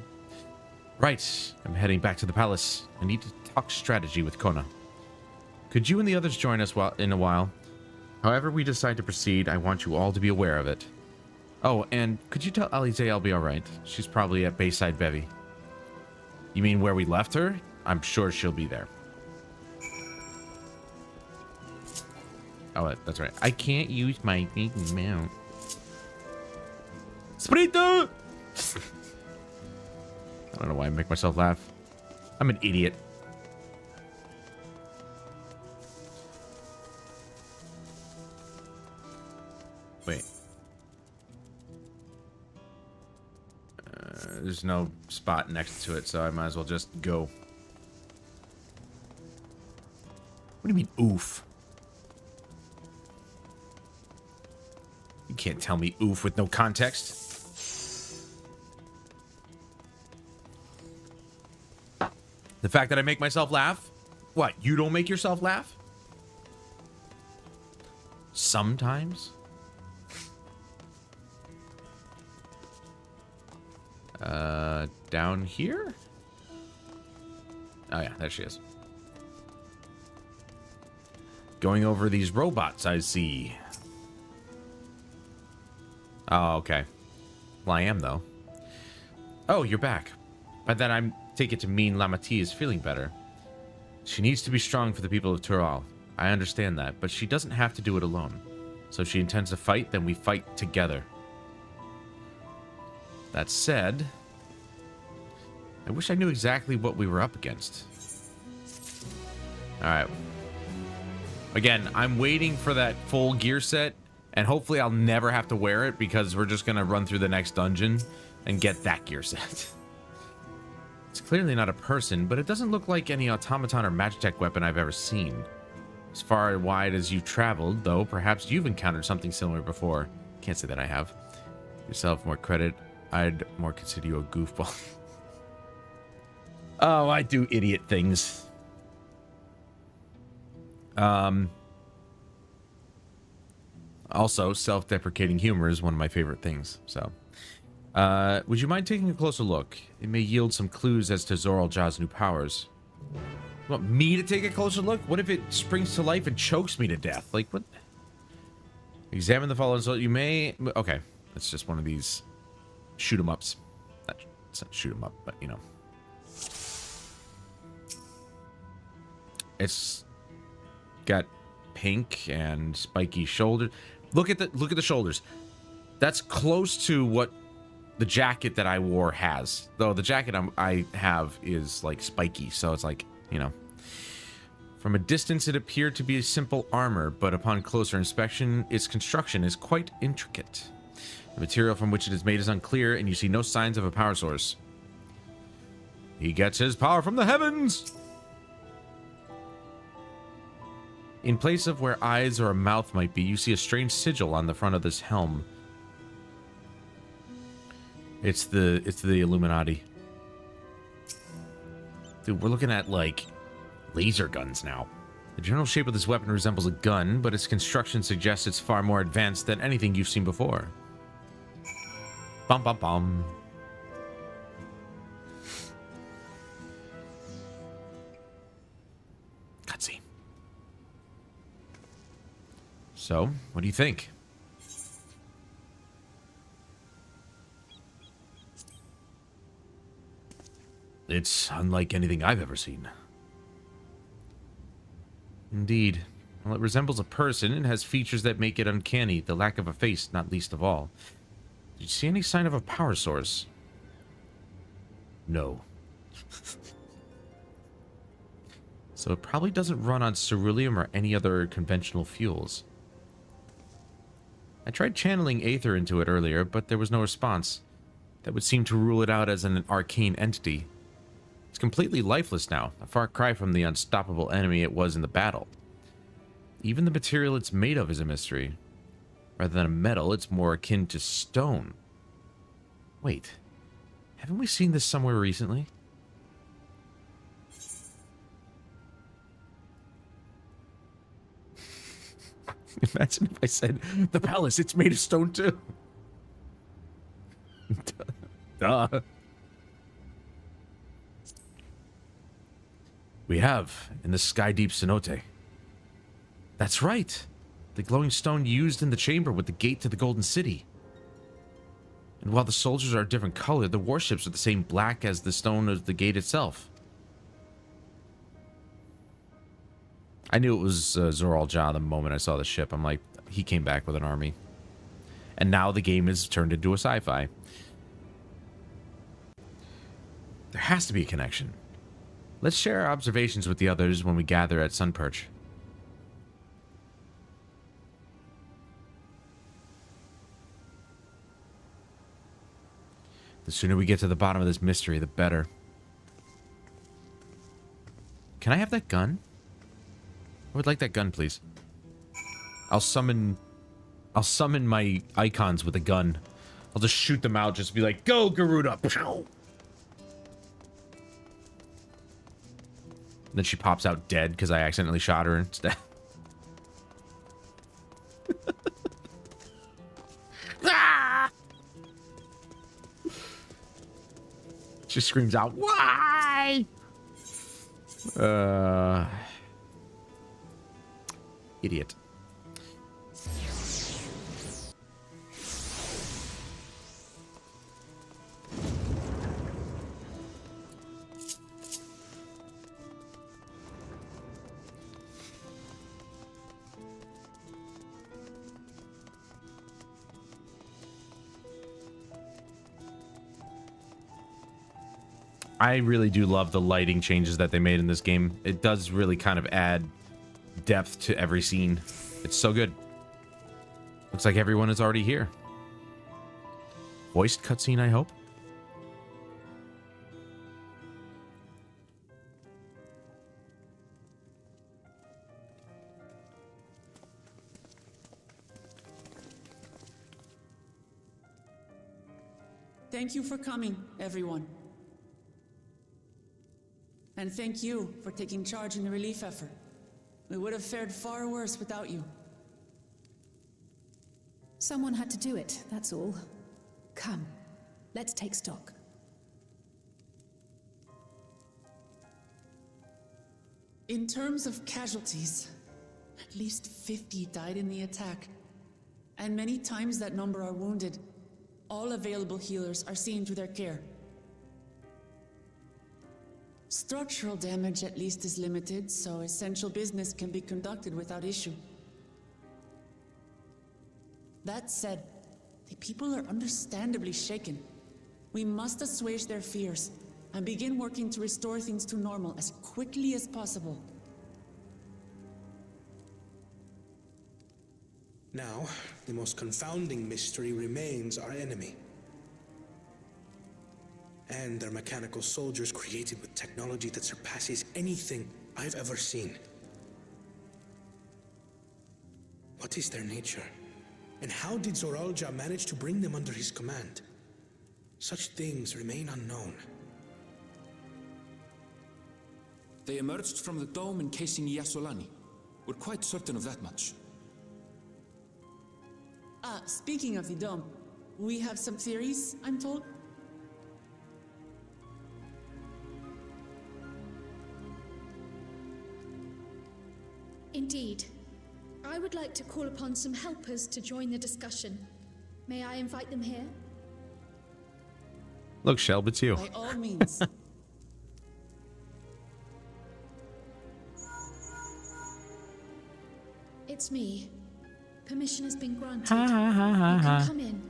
Right. I'm heading back to the palace. I need to talk strategy with Kona. Could you and the others join us in a while? However we decide to proceed, I want you all to be aware of it. Oh, and could you tell Alize I'll be alright? She's probably at Bayside Bevy. You mean where we left her? I'm sure she'll be there. Oh, that's right. I can't use my big mount. Sprito! I don't know why I make myself laugh. I'm an idiot. Wait. There's no spot next to it, so I might as well just go. What do you mean, oof? You can't tell me oof with no context. The fact that I make myself laugh? What, you don't make yourself laugh? Sometimes? Down here? Oh yeah, there she is. Going over these robots, I see. Oh, okay. Well, I am, though. Oh, you're back. By that, I take it to mean Lamati is feeling better. She needs to be strong for the people of Tural. I understand that, but she doesn't have to do it alone. So if she intends to fight, then we fight together. That said, I wish I knew exactly what we were up against. Alright. Again, I'm waiting for that full gear set, and hopefully I'll never have to wear it because we're just going to run through the next dungeon and get that gear set. It's clearly not a person, but it doesn't look like any automaton or magitech weapon I've ever seen. As far and wide as you've traveled, though, perhaps you've encountered something similar before. Can't say that I have. Yourself more credit. I'd more consider you a goofball. Oh, I do idiot things. Also, self-deprecating humor is one of my favorite things, so. Would you mind taking a closer look? It may yield some clues as to Zoral Jaw's new powers. You want me to take a closer look? What if it springs to life and chokes me to death? Like, what? Examine the following so you may... Okay, it's just one of these shoot-em-ups. It's not shoot-em-up, but, you know. It's got pink and spiky shoulders. Look at the shoulders. That's close to what the jacket that I wore has. Though the jacket I have is like spiky, so it's like, you know. From a distance, it appeared to be a simple armor, but upon closer inspection, its construction is quite intricate. The material from which it is made is unclear, and you see no signs of a power source. He gets his power from the heavens! In place of where eyes or a mouth might be, you see a strange sigil on the front of this helm. It's the Illuminati. Dude, we're looking at, like, laser guns now. The general shape of this weapon resembles a gun, but its construction suggests it's far more advanced than anything you've seen before. Bum bum bum. Cutscene. So, what do you think? It's unlike anything I've ever seen. Indeed. Well, it resembles a person and has features that make it uncanny, the lack of a face not least of all. Did you see any sign of a power source? No. So it probably doesn't run on ceruleum or any other conventional fuels. I tried channeling Aether into it earlier, but there was no response. That would seem to rule it out as an arcane entity. It's completely lifeless now, a far cry from the unstoppable enemy it was in the battle. Even the material it's made of is a mystery. Rather than a metal, it's more akin to stone. Wait, haven't we seen this somewhere recently? Imagine if I said, the palace, it's made of stone too. Duh. We have, in the sky deep cenote. That's right. The glowing stone used in the chamber with the gate to the Golden City. And while the soldiers are a different color, the warships are the same black as the stone of the gate itself. I knew it was Zoral Jaw the moment I saw the ship. I'm like, he came back with an army. And now the game is turned into a sci-fi. There has to be a connection. Let's share our observations with the others when we gather at Sunperch. The sooner we get to the bottom of this mystery, the better. Can I have that gun? I would like that gun, please. I'll summon my icons with a gun. I'll just shoot them out, just be like, go, Garuda! Then she pops out dead because I accidentally shot her instead. Ah! She screams out, why? Idiot. I really do love the lighting changes that they made in this game. It does really kind of add depth to every scene. It's so good. Looks like everyone is already here. Voiced cutscene, I hope. Thank you for coming, everyone. And thank you for taking charge in the relief effort. We would have fared far worse without you. Someone had to do it, that's all. Come, let's take stock. In terms of casualties, at least 50 died in the attack. And many times that number are wounded. All available healers are seen to their care. Structural damage at least is limited, so essential business can be conducted without issue. That said, the people are understandably shaken. We must assuage their fears and begin working to restore things to normal as quickly as possible. Now, the most confounding mystery remains our enemy. And their mechanical soldiers created with technology that surpasses anything I've ever seen. What is their nature? And how did Zoralja manage to bring them under his command? Such things remain unknown. They emerged from the dome encasing Yasolani. We're quite certain of that much. Speaking of the dome, we have some theories, I'm told. Indeed. I would like to call upon some helpers to join the discussion. May I invite them here? Look, Shelb, it's you. By all means. It's me. Permission has been granted. You can come in.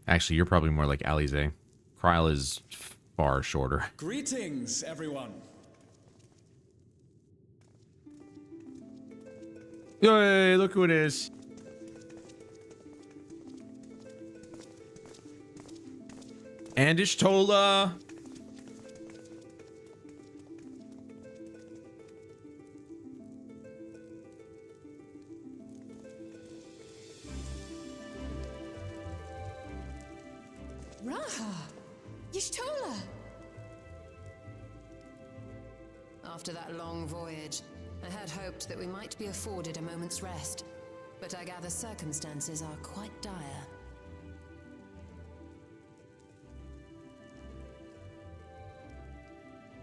Actually, you're probably more like Alize. Kryle is far shorter. Greetings, everyone. Yay, look who it is. Andishtola. Raha! Y'shtola! After that long voyage, I had hoped that we might be afforded a moment's rest, but I gather circumstances are quite dire.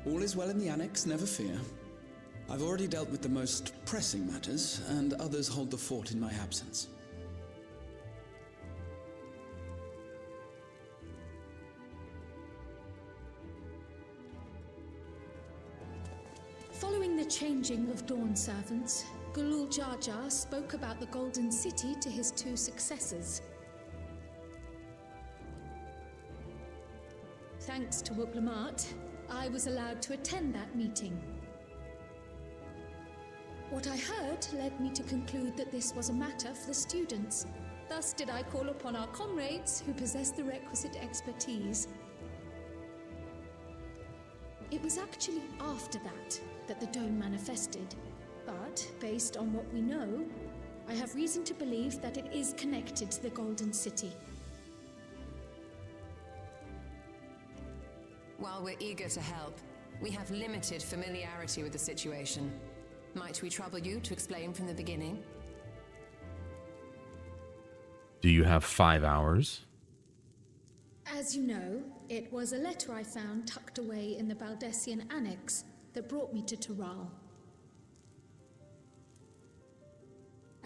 All is well in the Annex, never fear. I've already dealt with the most pressing matters, and others hold the fort in my absence. Following the changing of Dawn servants, Gulul Jar Jar spoke about the Golden City to his two successors. Thanks to Wuplamat, I was allowed to attend that meeting. What I heard led me to conclude that this was a matter for the students. Thus did I call upon our comrades who possess the requisite expertise. It was actually after that the dome manifested. But, based on what we know, I have reason to believe that it is connected to the Golden City. While we're eager to help, we have limited familiarity with the situation. Might we trouble you to explain from the beginning? Do you have 5 hours? As you know, it was a letter I found tucked away in the Baldessian Annex that brought me to Tural.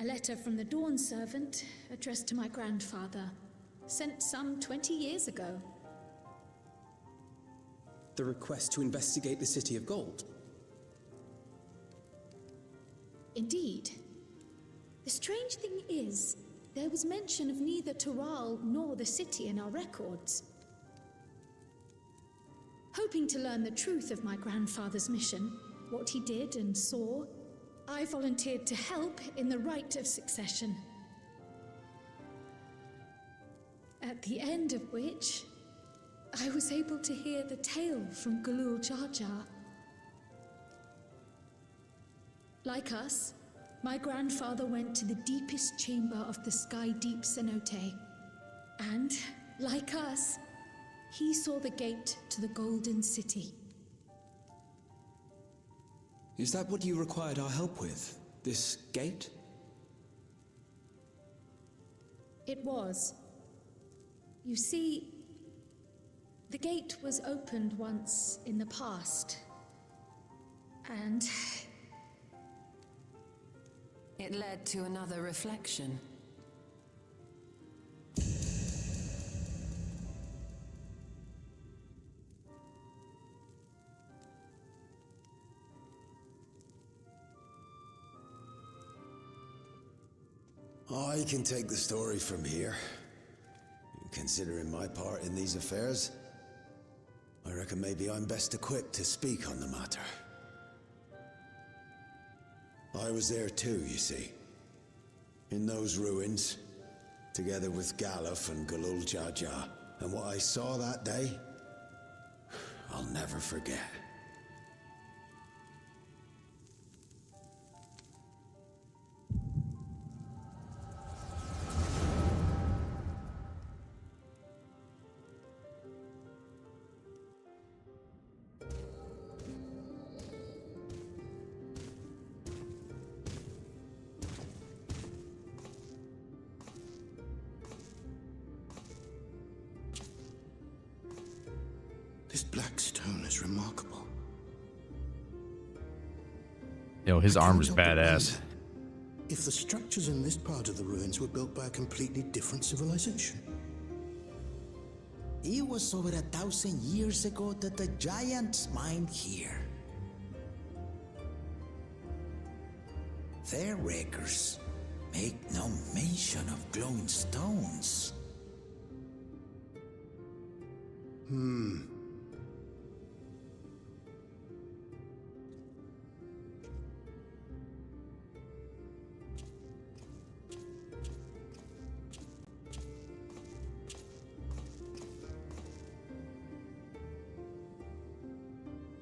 A letter from the Dawn servant addressed to my grandfather, sent some 20 years ago. The request to investigate the City of Gold. Indeed. The strange thing is, there was mention of neither Tural nor the city in our records. Hoping to learn the truth of my grandfather's mission, what he did and saw, I volunteered to help in the rite of succession. At the end of which, I was able to hear the tale from Galul Jar Jar. Like us, my grandfather went to the deepest chamber of the Sky Deep Cenote, and, like us, he saw the gate to the Golden City. Is that what you required our help with? This gate? It was. You see, the gate was opened once in the past, and it led to another reflection. I can take the story from here. Considering my part in these affairs, I reckon maybe I'm best equipped to speak on the matter. I was there too, you see. In those ruins, together with Galuf and Galul Jar Jar. And what I saw that day, I'll never forget. This black stone is remarkable. Yo, his armor is badass. If the structures in this part of the ruins were built by a completely different civilization. It was over 1,000 years ago that the giants mined here. Their records make no mention of glowing stones.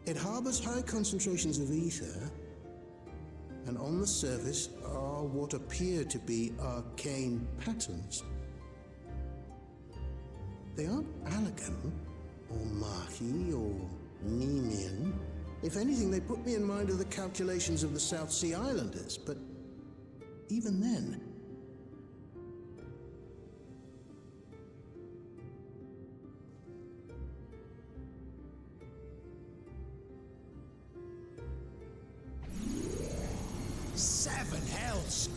It harbors high concentrations of ether, and on the surface are what appear to be arcane patterns. They aren't Allegan, or Mahi, or Nemean. If anything, they put me in mind of the calculations of the South Sea Islanders, but even then... Seven hells!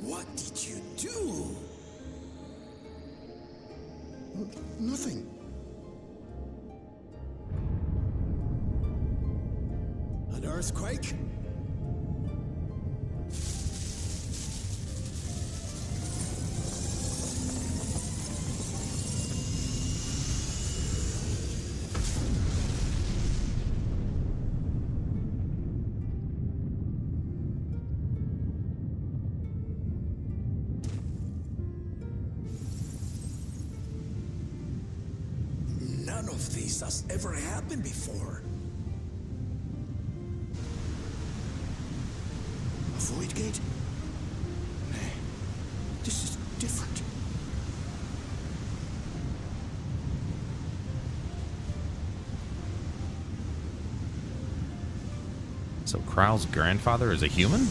What did you do? Nothing. An earthquake? None of this has ever happened before. A void gate? Nay, this is different. So Kral's grandfather is a human?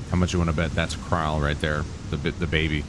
How much you want to bet that's Kral right there, the baby?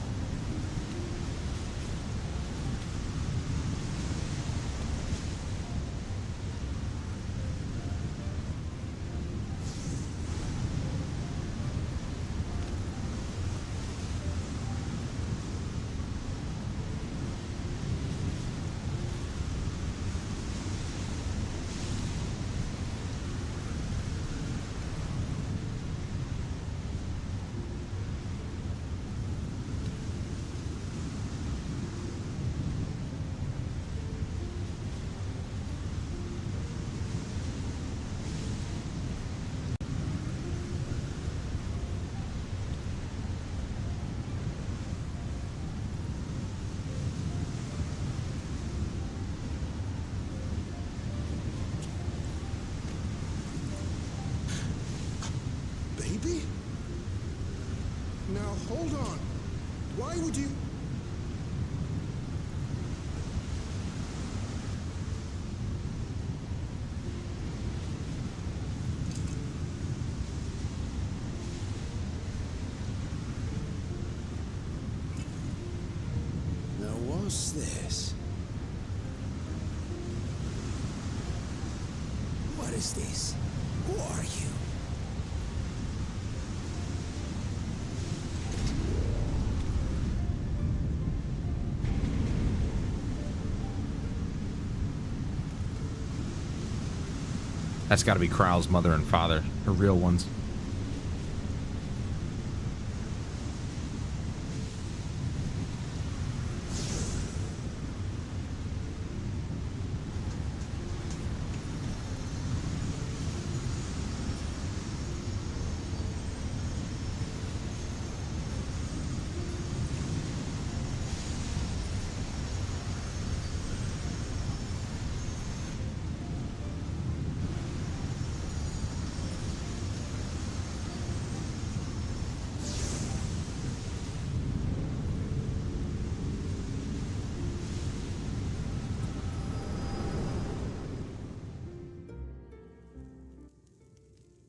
maybe? Now, hold on. Why would you... Now, what's this? What is this? Who are you? That's got to be Kral's mother and father, her real ones.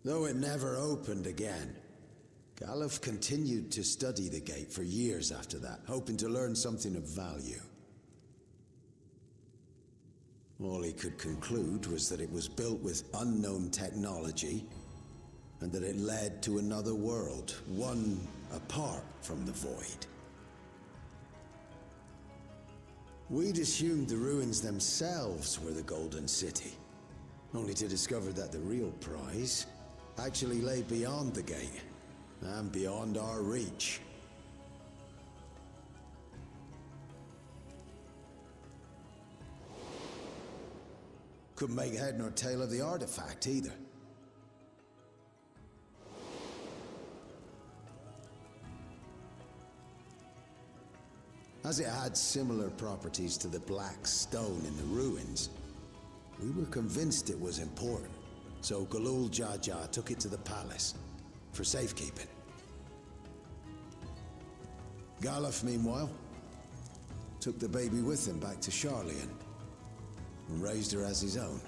Though it never opened again, Galuf continued to study the gate for years after that, hoping to learn something of value. All he could conclude was that it was built with unknown technology, and that it led to another world, one apart from the Void. We'd assumed the ruins themselves were the Golden City, only to discover that the real prize actually lay beyond the gate, and beyond our reach. Couldn't make head nor tail of the artifact, either. As it had similar properties to the black stone in the ruins, we were convinced it was important. So Galul Jaja took it to the palace for safekeeping. Galuf, meanwhile, took the baby with him back to Sharlayan and raised her as his own.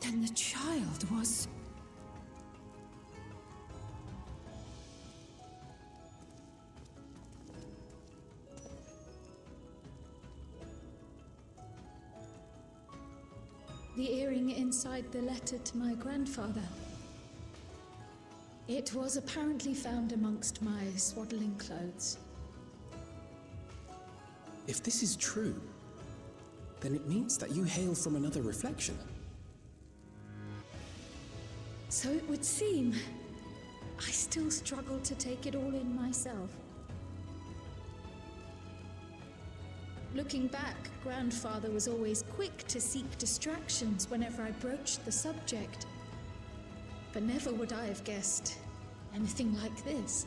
Then the child was... The earring inside the letter to my grandfather. It was apparently found amongst my swaddling clothes. If this is true, then it means that you hail from another reflection. So it would seem. I still struggle to take it all in myself. Looking back, Grandfather was always quick to seek distractions whenever I broached the subject. But never would I have guessed anything like this.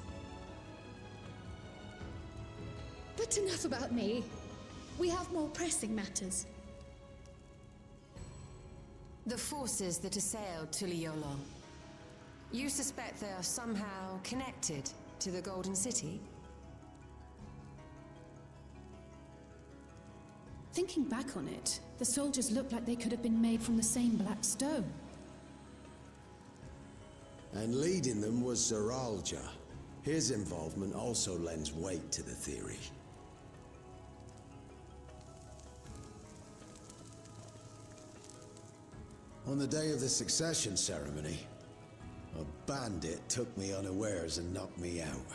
But enough about me. We have more pressing matters. The forces that assailed Tuliyola. You suspect they are somehow connected to the Golden City? Thinking back on it, the soldiers look like they could have been made from the same black stone. And leading them was Zeralja. His involvement also lends weight to the theory. On the day of the succession ceremony, a bandit took me unawares and knocked me out.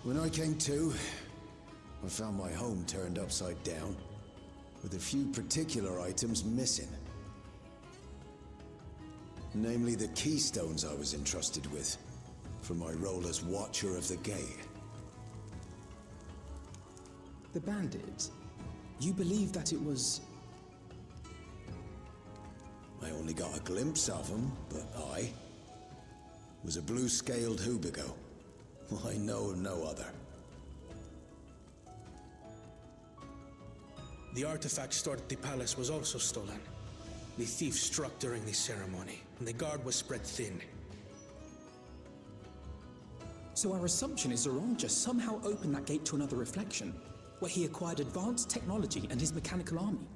When I came to, I found my home turned upside down, with a few particular items missing. Namely the keystones I was entrusted with, for my role as Watcher of the Gate. The bandit, you believe that it was... I only got a glimpse of him, but I was a blue-scaled Hubigo. I know of no other. The artifact stored at the palace was also stolen. The thief struck during the ceremony, and the guard was spread thin. So our assumption is Zoranger somehow opened that gate to another reflection, where he acquired advanced technology and his mechanical army.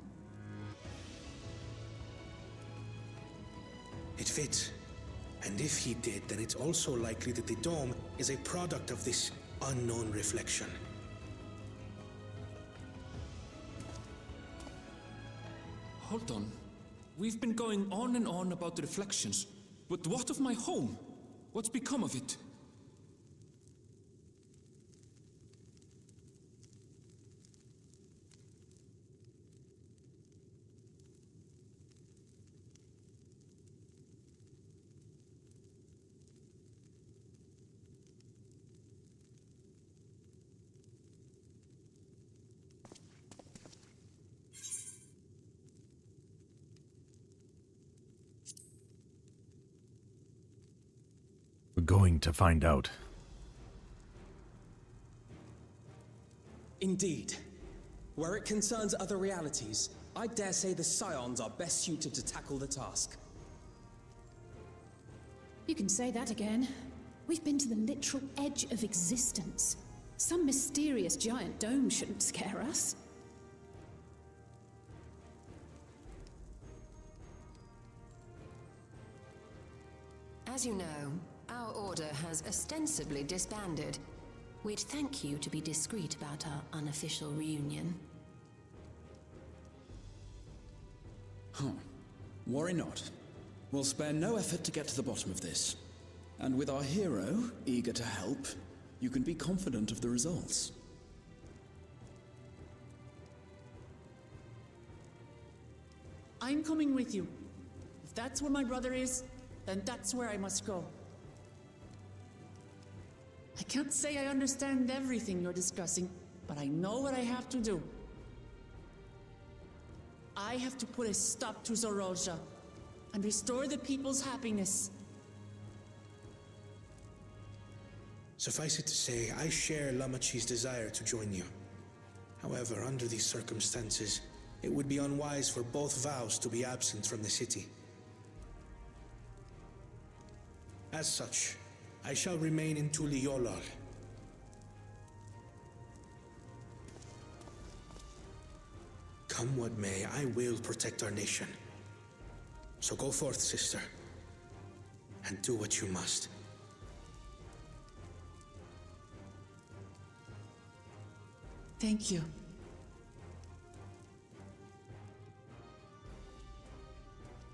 It fits. And if he did, then it's also likely that the dome is a product of this unknown reflection. Hold on. We've been going on and on about the reflections, but what of my home? What's become of it? We're going to find out. Indeed. Where it concerns other realities, I dare say the Scions are best suited to tackle the task. You can say that again. We've been to the literal edge of existence. Some mysterious giant dome shouldn't scare us. As you know, our order has ostensibly disbanded. We'd thank you to be discreet about our unofficial reunion. Huh. Worry not. We'll spare no effort to get to the bottom of this. And with our hero eager to help, you can be confident of the results. I'm coming with you. If that's where my brother is, then that's where I must go. I can't say I understand everything you're discussing, but I know what I have to do. I have to put a stop to Zoranger and restore the people's happiness. Suffice it to say, I share Lamachi's desire to join you. However, under these circumstances, it would be unwise for both vows to be absent from the city. As such, I shall remain in Tuliolal. Come what may, I will protect our nation. So go forth, sister, and do what you must. Thank you.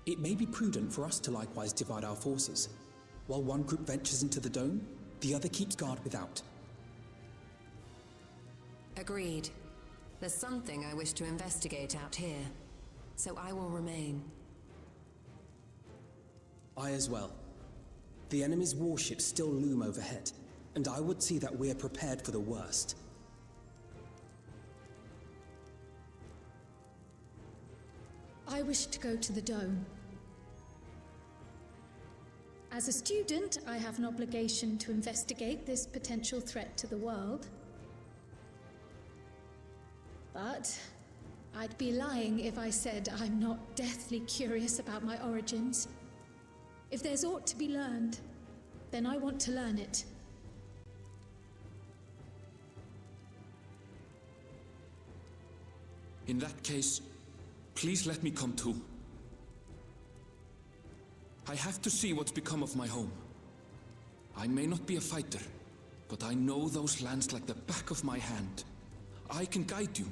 It may be prudent for us to likewise divide our forces. While one group ventures into the dome, the other keeps guard without. Agreed. There's something I wish to investigate out here, so I will remain. I as well. The enemy's warships still loom overhead, and I would see that we're prepared for the worst. I wish to go to the dome. As a student, I have an obligation to investigate this potential threat to the world. But I'd be lying if I said I'm not deathly curious about my origins. If there's aught to be learned, then I want to learn it. In that case, please let me come too. I have to see what's become of my home. I may not be a fighter, but I know those lands like the back of my hand. I can guide you.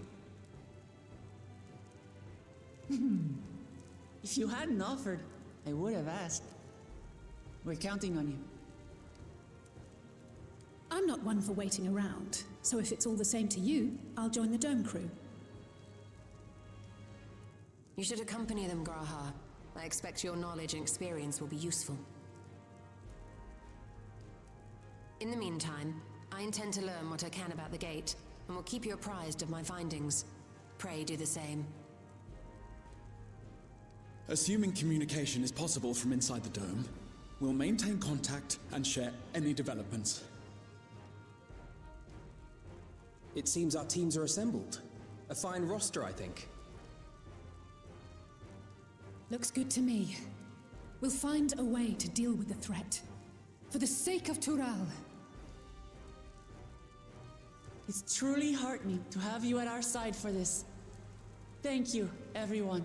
If you hadn't offered, I would have asked. We're counting on you. I'm not one for waiting around, so if it's all the same to you, I'll join the dome crew. You should accompany them, Graha. I expect your knowledge and experience will be useful. In the meantime, I intend to learn what I can about the gate, and will keep you apprised of my findings. Pray do the same. Assuming communication is possible from inside the dome, we'll maintain contact and share any developments. It seems our teams are assembled. A fine roster, I think. Looks good to me. We'll find a way to deal with the threat. For the sake of Tural. It's truly heartening to have you at our side for this. Thank you, everyone.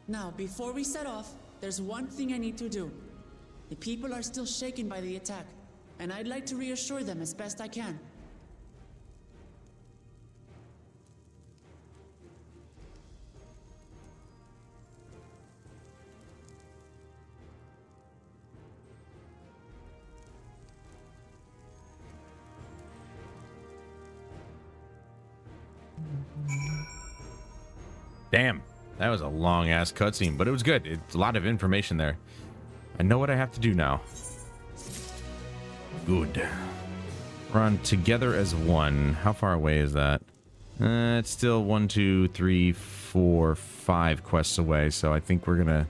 Now, before we set off, there's one thing I need to do. The people are still shaken by the attack, and I'd like to reassure them as best I can. Damn, that was a long-ass cutscene, but it was good. It's a lot of information there. I know what I have to do now. Good. We're on Together as One. How far away is that? It's still 1, 2, 3, 4, 5 quests away, so I think we're gonna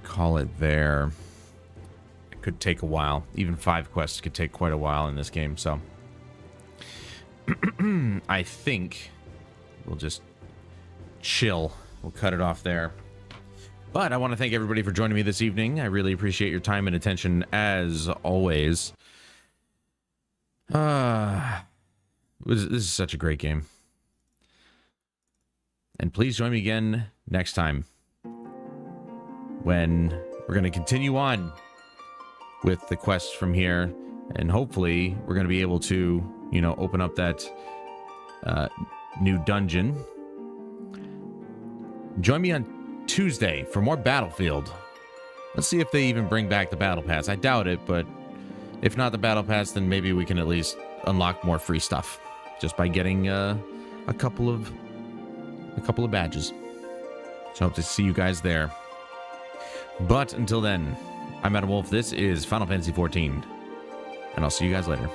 call it there. It could take a while. Even 5 quests could take quite a while in this game, so I think we'll just chill. We'll cut it off there. But I want to thank everybody for joining me this evening. I really appreciate your time and attention as always. This is such a great game. And please join me again next time when we're going to continue on with the quests from here, and hopefully we're going to be able to, you know, open up that new dungeon. Join me on Tuesday for more Battlefield. Let's see if they even bring back the Battle Pass. I doubt it, but if not the Battle Pass, then maybe we can at least unlock more free stuff just by getting a couple of badges. So I hope to see you guys there. But until then, I'm Adam Wolf. This is Final Fantasy XIV, and I'll see you guys later.